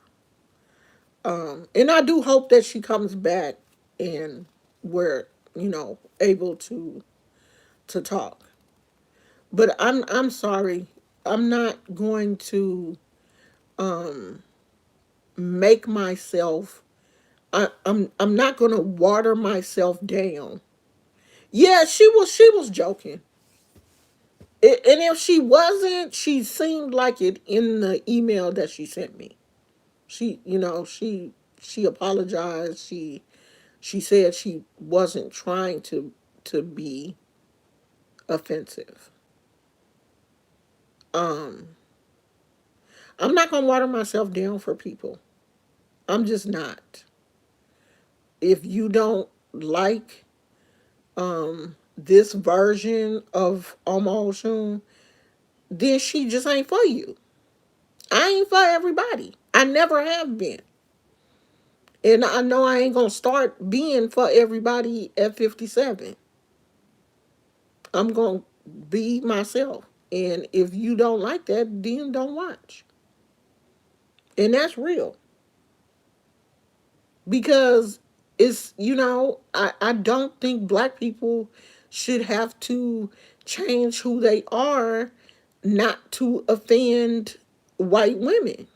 And I do hope that she comes back and we're, able to talk. But I'm sorry. I'm not going to um make myself I'm not going to water myself down. Yeah, she was joking. And if she wasn't, she seemed like it in the email that she sent me. She apologized. She said she wasn't trying to be offensive. Um, I'm not gonna water myself down for people. I'm just not. If you don't like this version of Oshun, then she just ain't for you. I ain't for everybody. I never have been. And I know I ain't gonna start being for everybody at 57. I'm gonna be myself. And if you don't like that, then don't watch. And that's real. Because I don't think black people should have to change who they are not to offend white women.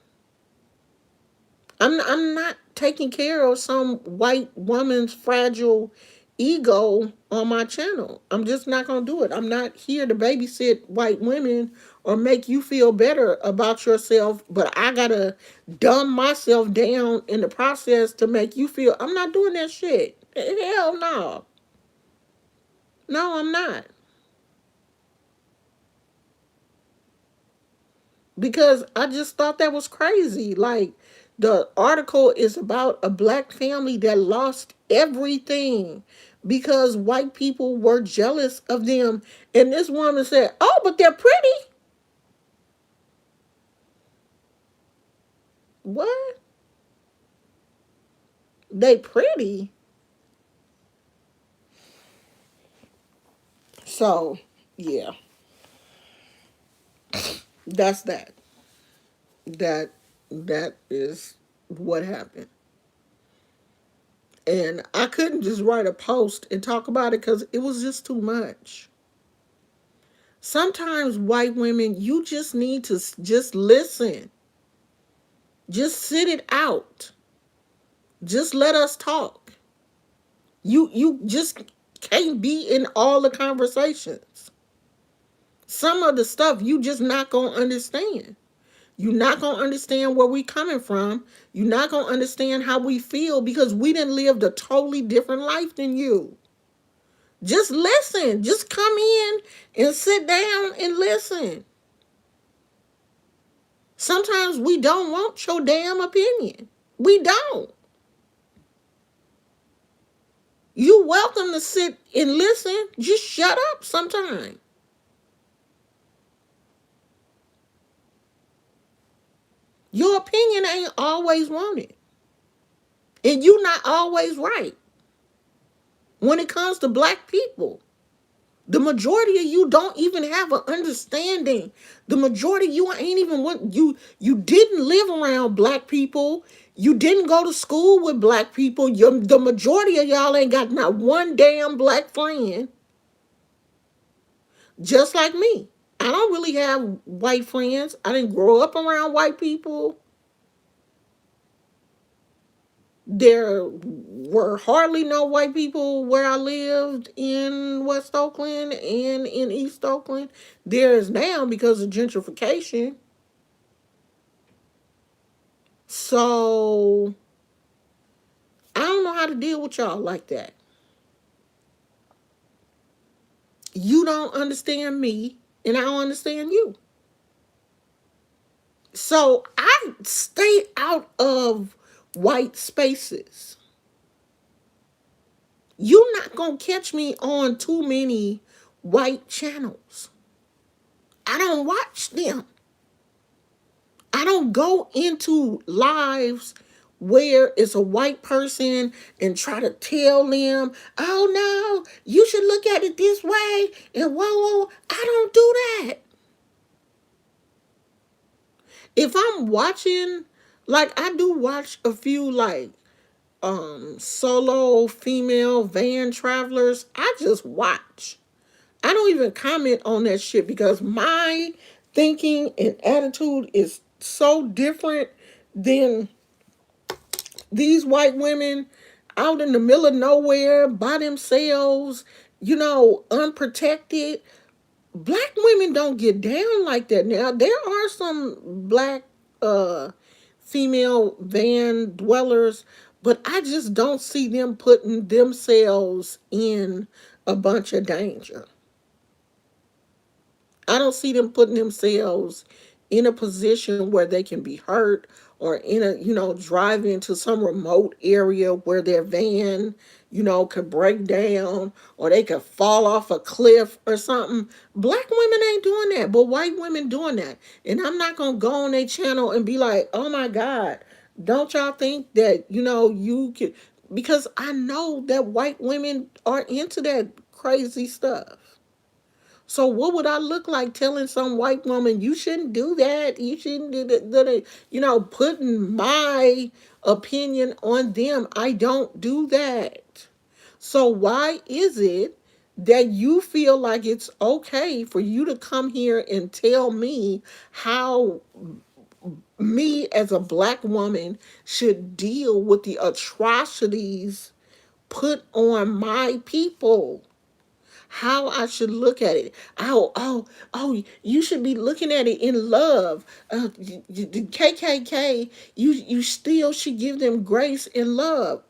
I'm not taking care of some white woman's fragile ego on my channel. I'm just not going to do it. I'm not here to babysit white women or make you feel better about yourself, but I got to dumb myself down in the process to make you feel. I'm not doing that shit. Hell no. No, I'm not. Because I just thought that was crazy. Like, the article is about a black family that lost everything because white people were jealous of them. And this woman said, "Oh, but they're pretty." What? They pretty? So, yeah, that's that. That that is what happened. And I couldn't just write a post and talk about it because it was just too much. Sometimes white women, you just need to just listen. Just sit it out. Just let us talk. You just can't be in all the conversations. Some of the stuff you just not gonna understand. You're not gonna understand where we coming from. You're not gonna understand how we feel because we didn't live a totally different life than you. Just listen. Just come in and sit down and listen. Sometimes we don't want your damn opinion. We don't. You welcome to sit and listen. Just shut up sometime. Your opinion ain't always wanted. And you not always right. When it comes to black people, the majority of you don't even have an understanding. The majority of you ain't even you didn't live around black people. You didn't go to school with black people. The majority of y'all ain't got not one damn black friend. Just like me. I don't really have white friends. I didn't grow up around white people. There were hardly no white people where I lived in West Oakland and in East Oakland. There is now because of gentrification. So I don't know how to deal with y'all like that. You don't understand me, and I don't understand you. So I stay out of white spaces. You're not gonna catch me on too many white channels. I don't watch them. I don't go into lives where it's a white person and try to tell them, oh no, you should look at it this way. And whoa, I don't do that. If I'm watching, like I do watch a few like solo female van travelers, I just watch. I don't even comment on that shit because my thinking and attitude is so different than these white women out in the middle of nowhere by themselves, unprotected. Black women don't get down like that. Now there are some black uh female van dwellers, but I just don't see them putting themselves in a bunch of danger. I don't see them putting themselves in a position where they can be hurt or drive into some remote area where their van, could break down or they could fall off a cliff or something. Black women ain't doing that, but white women doing that. And I'm not going to go on their channel and be like, oh my God, don't y'all think that, you could, because I know that white women are into that crazy stuff. So what would I look like telling some white woman you shouldn't do that? You shouldn't do that. Putting my opinion on them. I don't do that. So why is it that you feel like it's okay for you to come here and tell me how me as a black woman should deal with the atrocities put on my people? How I should look at it. You should be looking at it in love. The KKK, you still should give them grace and love.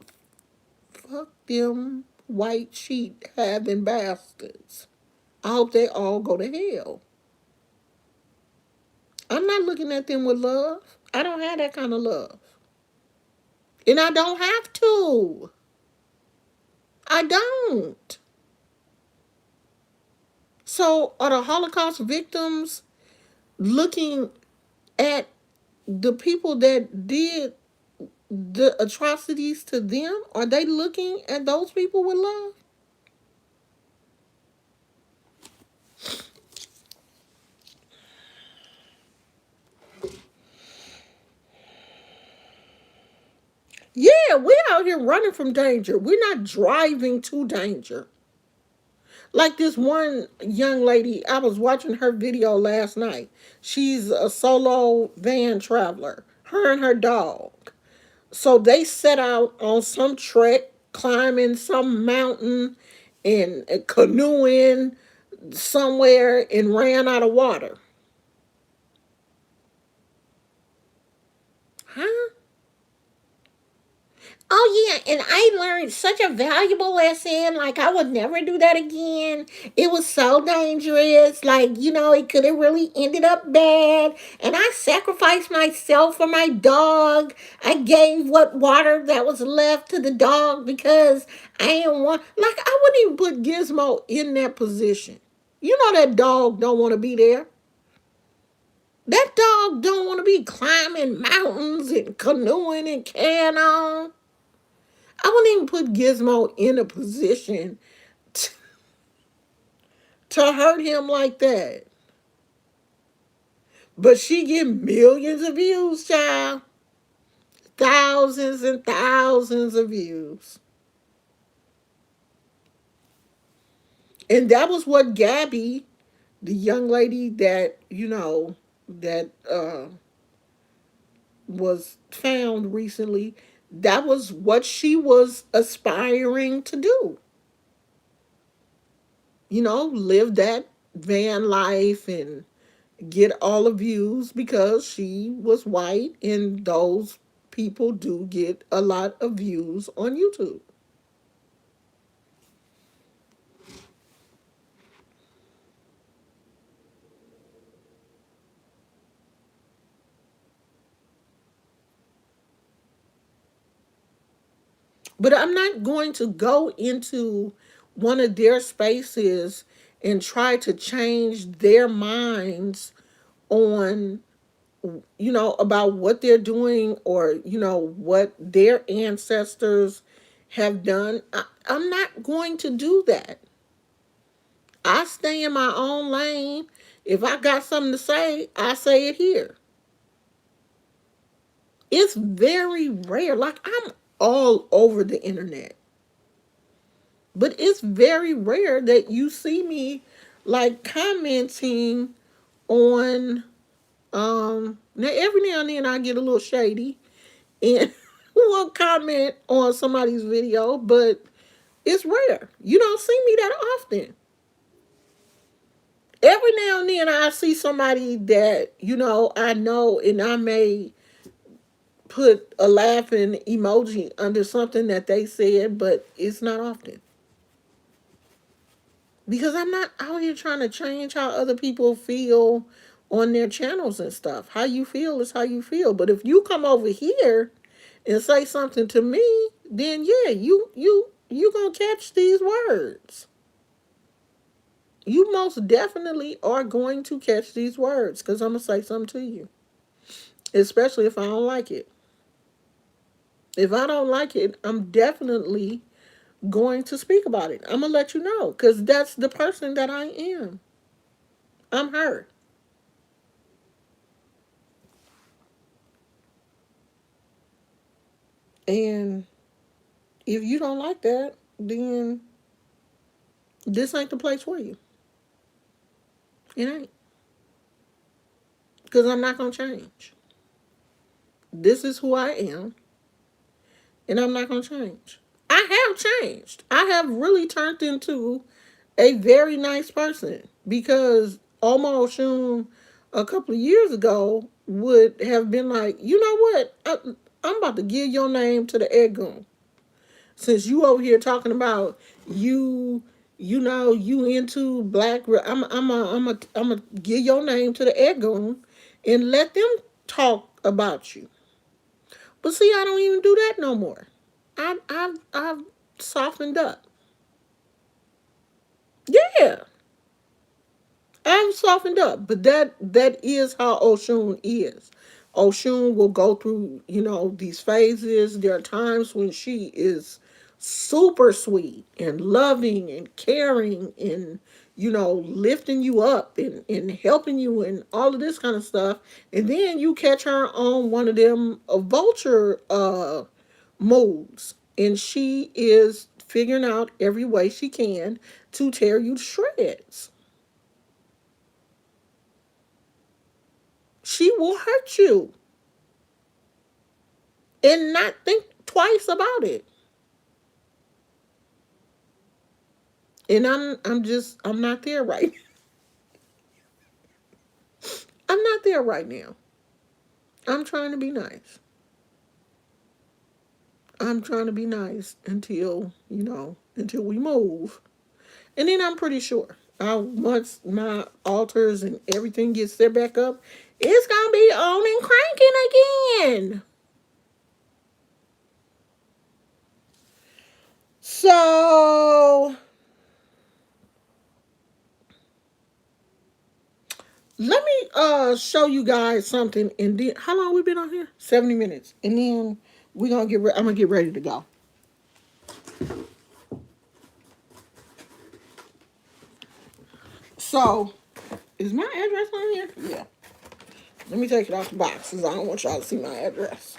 Fuck them white sheet having bastards. I hope they all go to hell. I'm not looking at them with love. I don't have that kind of love. And I don't have to. I don't. So are the Holocaust victims looking at the people that did the atrocities to them? Are they looking at those people with love? Yeah, we out here running from danger. We're not driving to danger. Like this one young lady, I was watching her video last night. She's a solo van traveler, her and her dog. So they set out on some trek, climbing some mountain and canoeing somewhere and ran out of water. Huh? Oh yeah, and I learned such a valuable lesson. Like I would never do that again. It was so dangerous. Like, it could have really ended up bad. And I sacrificed myself for my dog. I gave what water that was left to the dog because I didn't want, like, I wouldn't even put Gizmo in that position. You know that dog don't want to be there. That dog don't want to be climbing mountains and canoeing and carrying on. I wouldn't even put Gizmo in a position t- to hurt him like that. But she get millions of views, child. Thousands and thousands of views. And that was what Gabby the young lady that that was found recently, that was what she was aspiring to do. Live that van life and get all the views because she was white, and those people do get a lot of views on YouTube. But I'm not going to go into one of their spaces and try to change their minds on about what they're doing, or what their ancestors have done. I'm not going to do that. I stay in my own lane. If I got something to say, I say it here. It's very rare. Like, I'm all over the internet, but it's very rare that you see me like commenting on now every now and then I get a little shady and will comment on somebody's video, but it's rare. You don't see me that often. Every now and then I see somebody that, I know, and I may put a laughing emoji under something that they said, but it's not often. Because I'm not out here trying to change how other people feel on their channels and stuff. How you feel is how you feel. But if you come over here and say something to me, then yeah, you gonna catch these words. You most definitely are going to catch these words because I'm gonna say something to you, especially if I don't like it. If I don't like it, I'm definitely going to speak about it. I'm gonna let you know because that's the person that I am. I'm her. And if you don't like that, then this ain't the place for you. It ain't. Because I'm not gonna change. This is who I am, and I'm not gonna change. I have changed. I have really turned into a very nice person because almost a couple of years ago would have been like, you know what? I'm about to give your name to the egg goon. Since you over here talking about you, you into black. I'm a give your name to the egg goon and let them talk about you. But see, I don't even do that no more. I've softened up. Yeah, I've softened up, but that is how Oshun is. Oshun will go through, these phases. There are times when she is super sweet and loving and caring and, lifting you up and helping you and all of this kind of stuff. And then you catch her on one of them vulture moves. And she is figuring out every way she can to tear you to shreds. She will hurt you and not think twice about it. And I'm not there right. I'm not there right now. I'm trying to be nice. I'm trying to be nice until we move. And then I'm pretty sure once my altars and everything gets set back up, it's gonna be on and cranking again. So let me show you guys something. And then how long we been on here? 70 minutes. And then I'm gonna get ready to go. So is my address on here? Yeah. Let me take it off the box because I don't want y'all to see my address.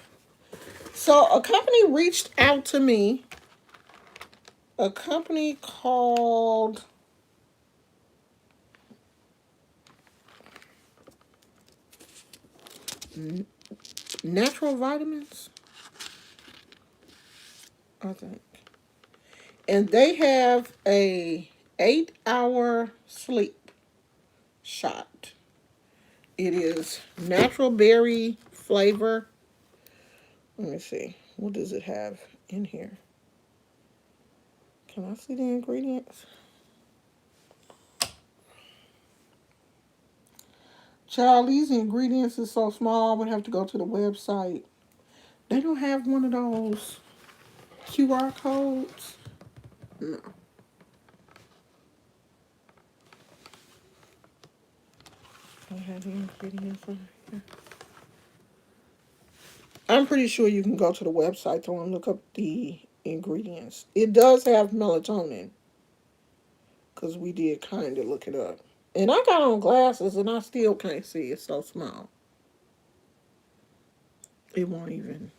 So a company reached out to me. A company called natural vitamins, I think. And they have a 8-hour sleep shot. It is natural berry flavor. Let me see. What does it have in here? Can I see the ingredients? Child, these ingredients is so small, I would have to go to the website. They don't have one of those QR codes. No. I have the ingredients on here. I'm pretty sure you can go to the website though and look up the ingredients. It does have melatonin because we did kind of look it up. And I got on glasses and I still can't see. It's so small. It won't even.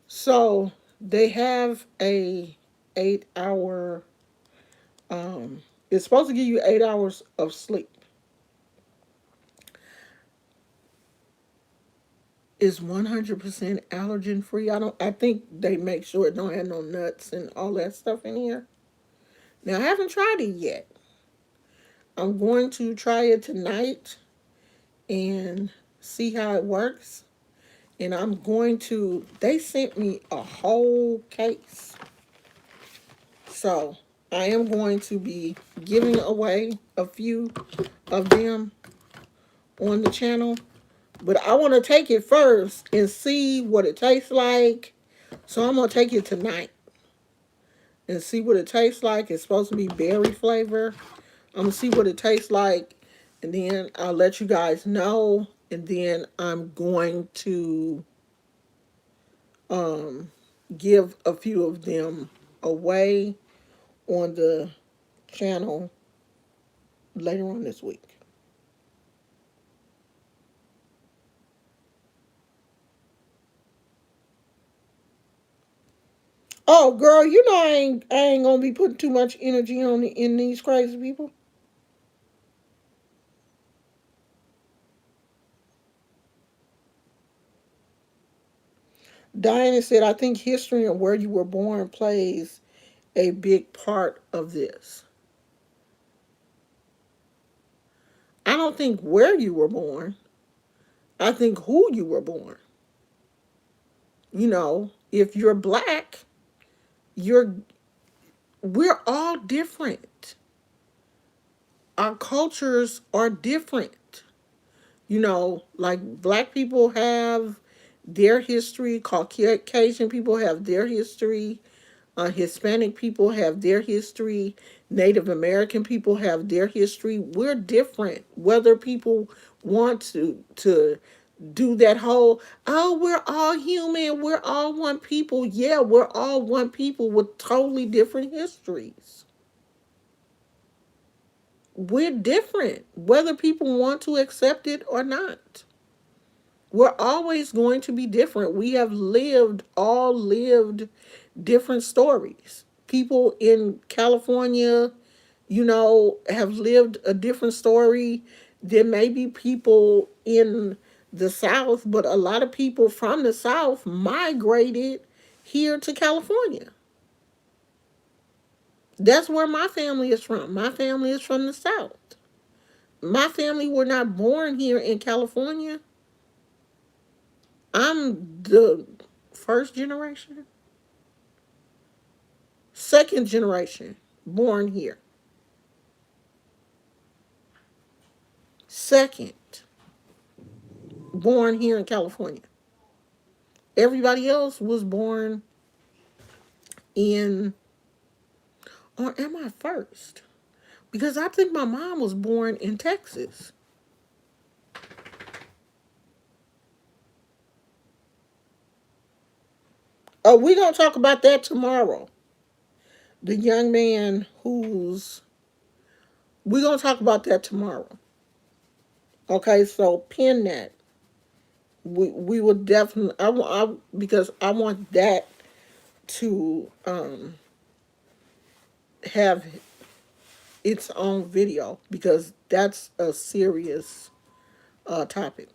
So they have a 8-hour. It's supposed to give you 8 hours of sleep. Is 100% allergen free. I think they make sure it don't have no nuts and all that stuff in here. Now I haven't tried it yet. I'm going to try it tonight and see how it works. And I'm going to, they sent me a whole case. So I am going to be giving away a few of them on the channel. But I want to take it first and see what it tastes like. So I'm going to take it tonight and see what it tastes like. It's supposed to be berry flavor. I'm going to see what it tastes like. And then I'll let you guys know. And then I'm going to give a few of them away on the channel later on this week. Oh, girl, you know I ain't gonna be putting too much energy on in these crazy people. Diana said, "I think history and where you were born plays a big part of this. I don't think where you were born. I think who you were born. You know, if you're black, you're we're all different. Our cultures are different. You know, like black people have their history, Caucasian people have their history, Hispanic people have their history, Native American people have their history. We're different. Whether people want to do that whole, oh, we're all human, we're all one people. Yeah, we're all one people with totally different histories. We're different, whether people want to accept it or not. We're always going to be different. We have all lived different stories. People in California, you know, have lived a different story than maybe people in the South, but a lot of people from the South migrated here to California. That's where my family is from. My family is from the South. My family were not born here in California. I'm the first generation, second generation born here. Second born here in California. Everybody else was born in, or am I first? Because I think my mom was born in Texas. Oh, we're going to talk about that tomorrow. The young man who's, we're going to talk about that tomorrow. Okay, so pin that. We will definitely, because I want that to have its own video because that's a serious topic.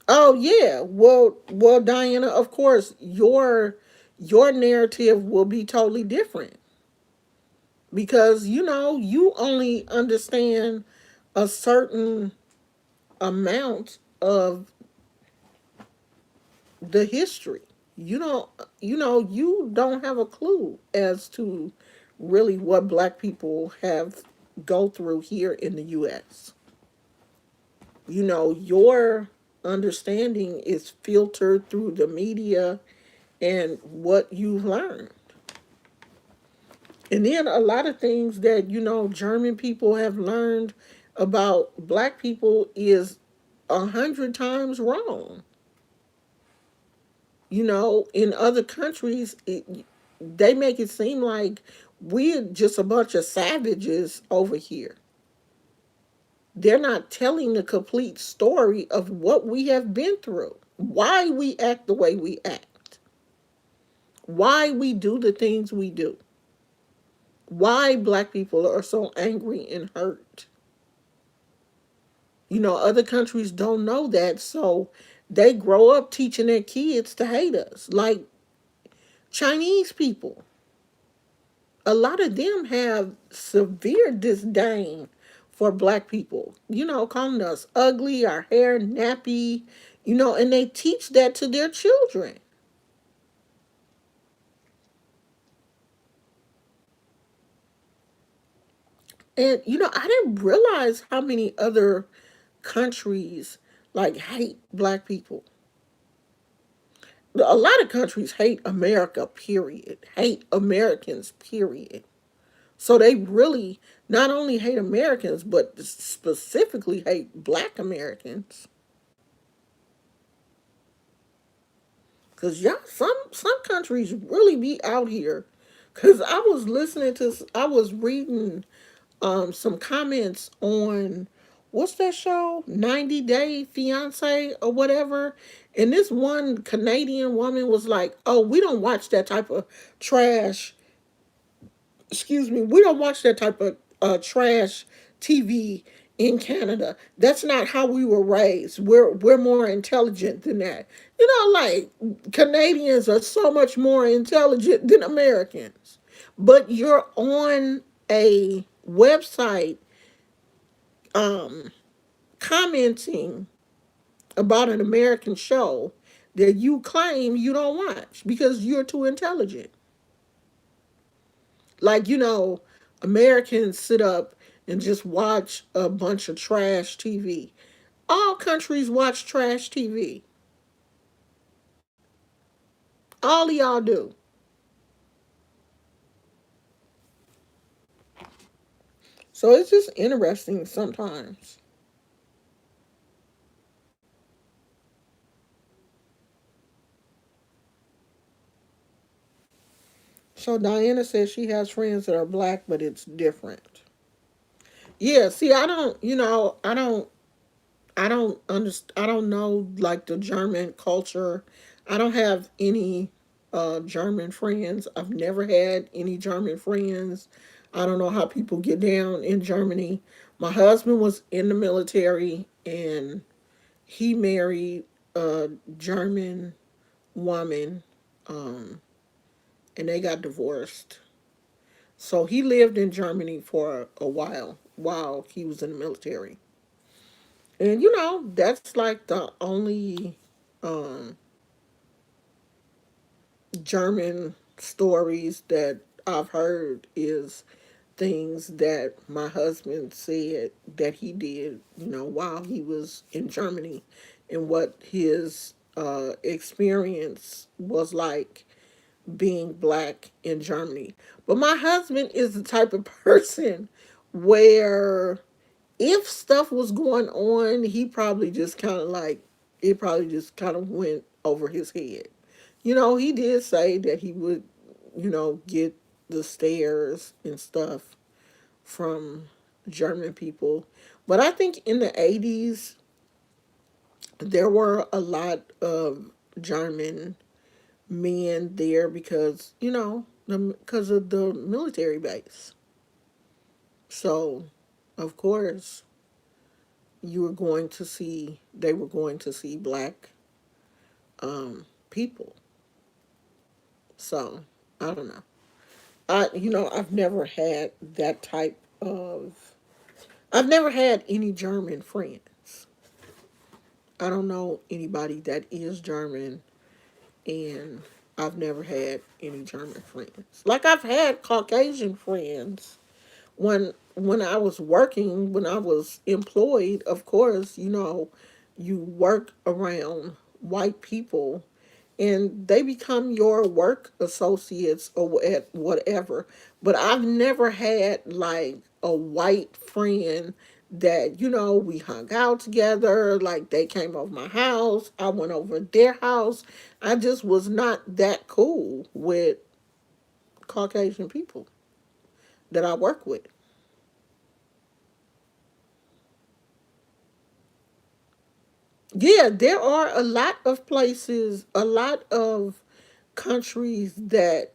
Oh yeah. Well, Diana, of course, your narrative will be totally different because you only understand a certain amount of the history. You don't you don't have a clue as to really what black people have go through here in the US. Your understanding is filtered through the media and what you've learned. And then a lot of things that German people have learned about black people is 100 times wrong. In other countries, they make it seem like we're just a bunch of savages over here. They're not telling the complete story of what we have been through, why we act the way we act, why we do the things we do, why black people are so angry and hurt. Other countries don't know that, so they grow up teaching their kids to hate us. Like Chinese people, a lot of them have severe disdain for black people, calling us ugly, our hair nappy, and they teach that to their children. And, I didn't realize how many other countries like hate black people. A lot of countries hate America, period. Hate Americans, period. So they really not only hate Americans, but specifically hate black Americans. Cause y'all, some countries really be out here. Cause I was reading some comments on what's that show, 90 Day Fiance or whatever, and this one Canadian woman was like, "Oh, we don't watch that type of trash. Excuse me, we don't watch that type of trash TV in Canada. That's not how we were raised. We're more intelligent than that. Like Canadians are so much more intelligent than Americans. But you're on a website um, commenting about an American show that you claim you don't watch because you're too intelligent. Like, Americans sit up and just watch a bunch of trash TV. All countries watch trash TV. All of y'all do. So it's just interesting sometimes. So Diana says she has friends that are black, but it's different. Yeah, see, I don't know like the German culture. I don't have any German friends. I've never had any German friends. I don't know how people get down in Germany. My husband was in the military and he married a German woman, um, and they got divorced. So he lived in Germany for a while he was in the military. And that's like the only um, German stories that I've heard is things that my husband said that he did, while he was in Germany and what his experience was like being black in Germany. But my husband is the type of person where if stuff was going on, he probably just kind of like it probably just kind of went over his head. He did say that he would, get the stares and stuff from German people. But I think in the 80s, there were a lot of German men there because, because of the military base. So, of course, you were going to see, they were going to see black people. So I don't know. I've never had that type of. I've never had any German friends. I don't know anybody that is German, and I've never had any German friends. Like I've had Caucasian friends when I was working, when I was employed. Of course, you work around white people, and they become your work associates or at whatever. But I've never had like a white friend that we hung out together. Like they came over my house, I went over their house. I just was not that cool with Caucasian people that I work with. Yeah, there are a lot of places, a lot of countries that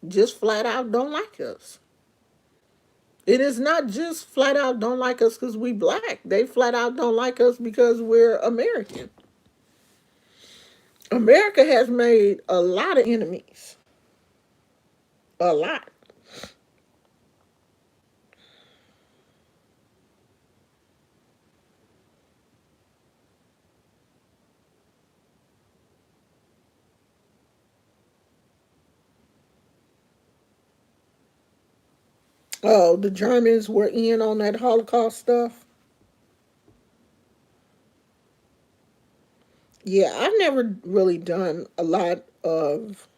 just flat out don't like us. It is not just flat out don't like us because we black. They flat out don't like us because we're American. America has made a lot of enemies. A lot. Oh, the Germans were in on that Holocaust stuff. Yeah, I've never really done a lot of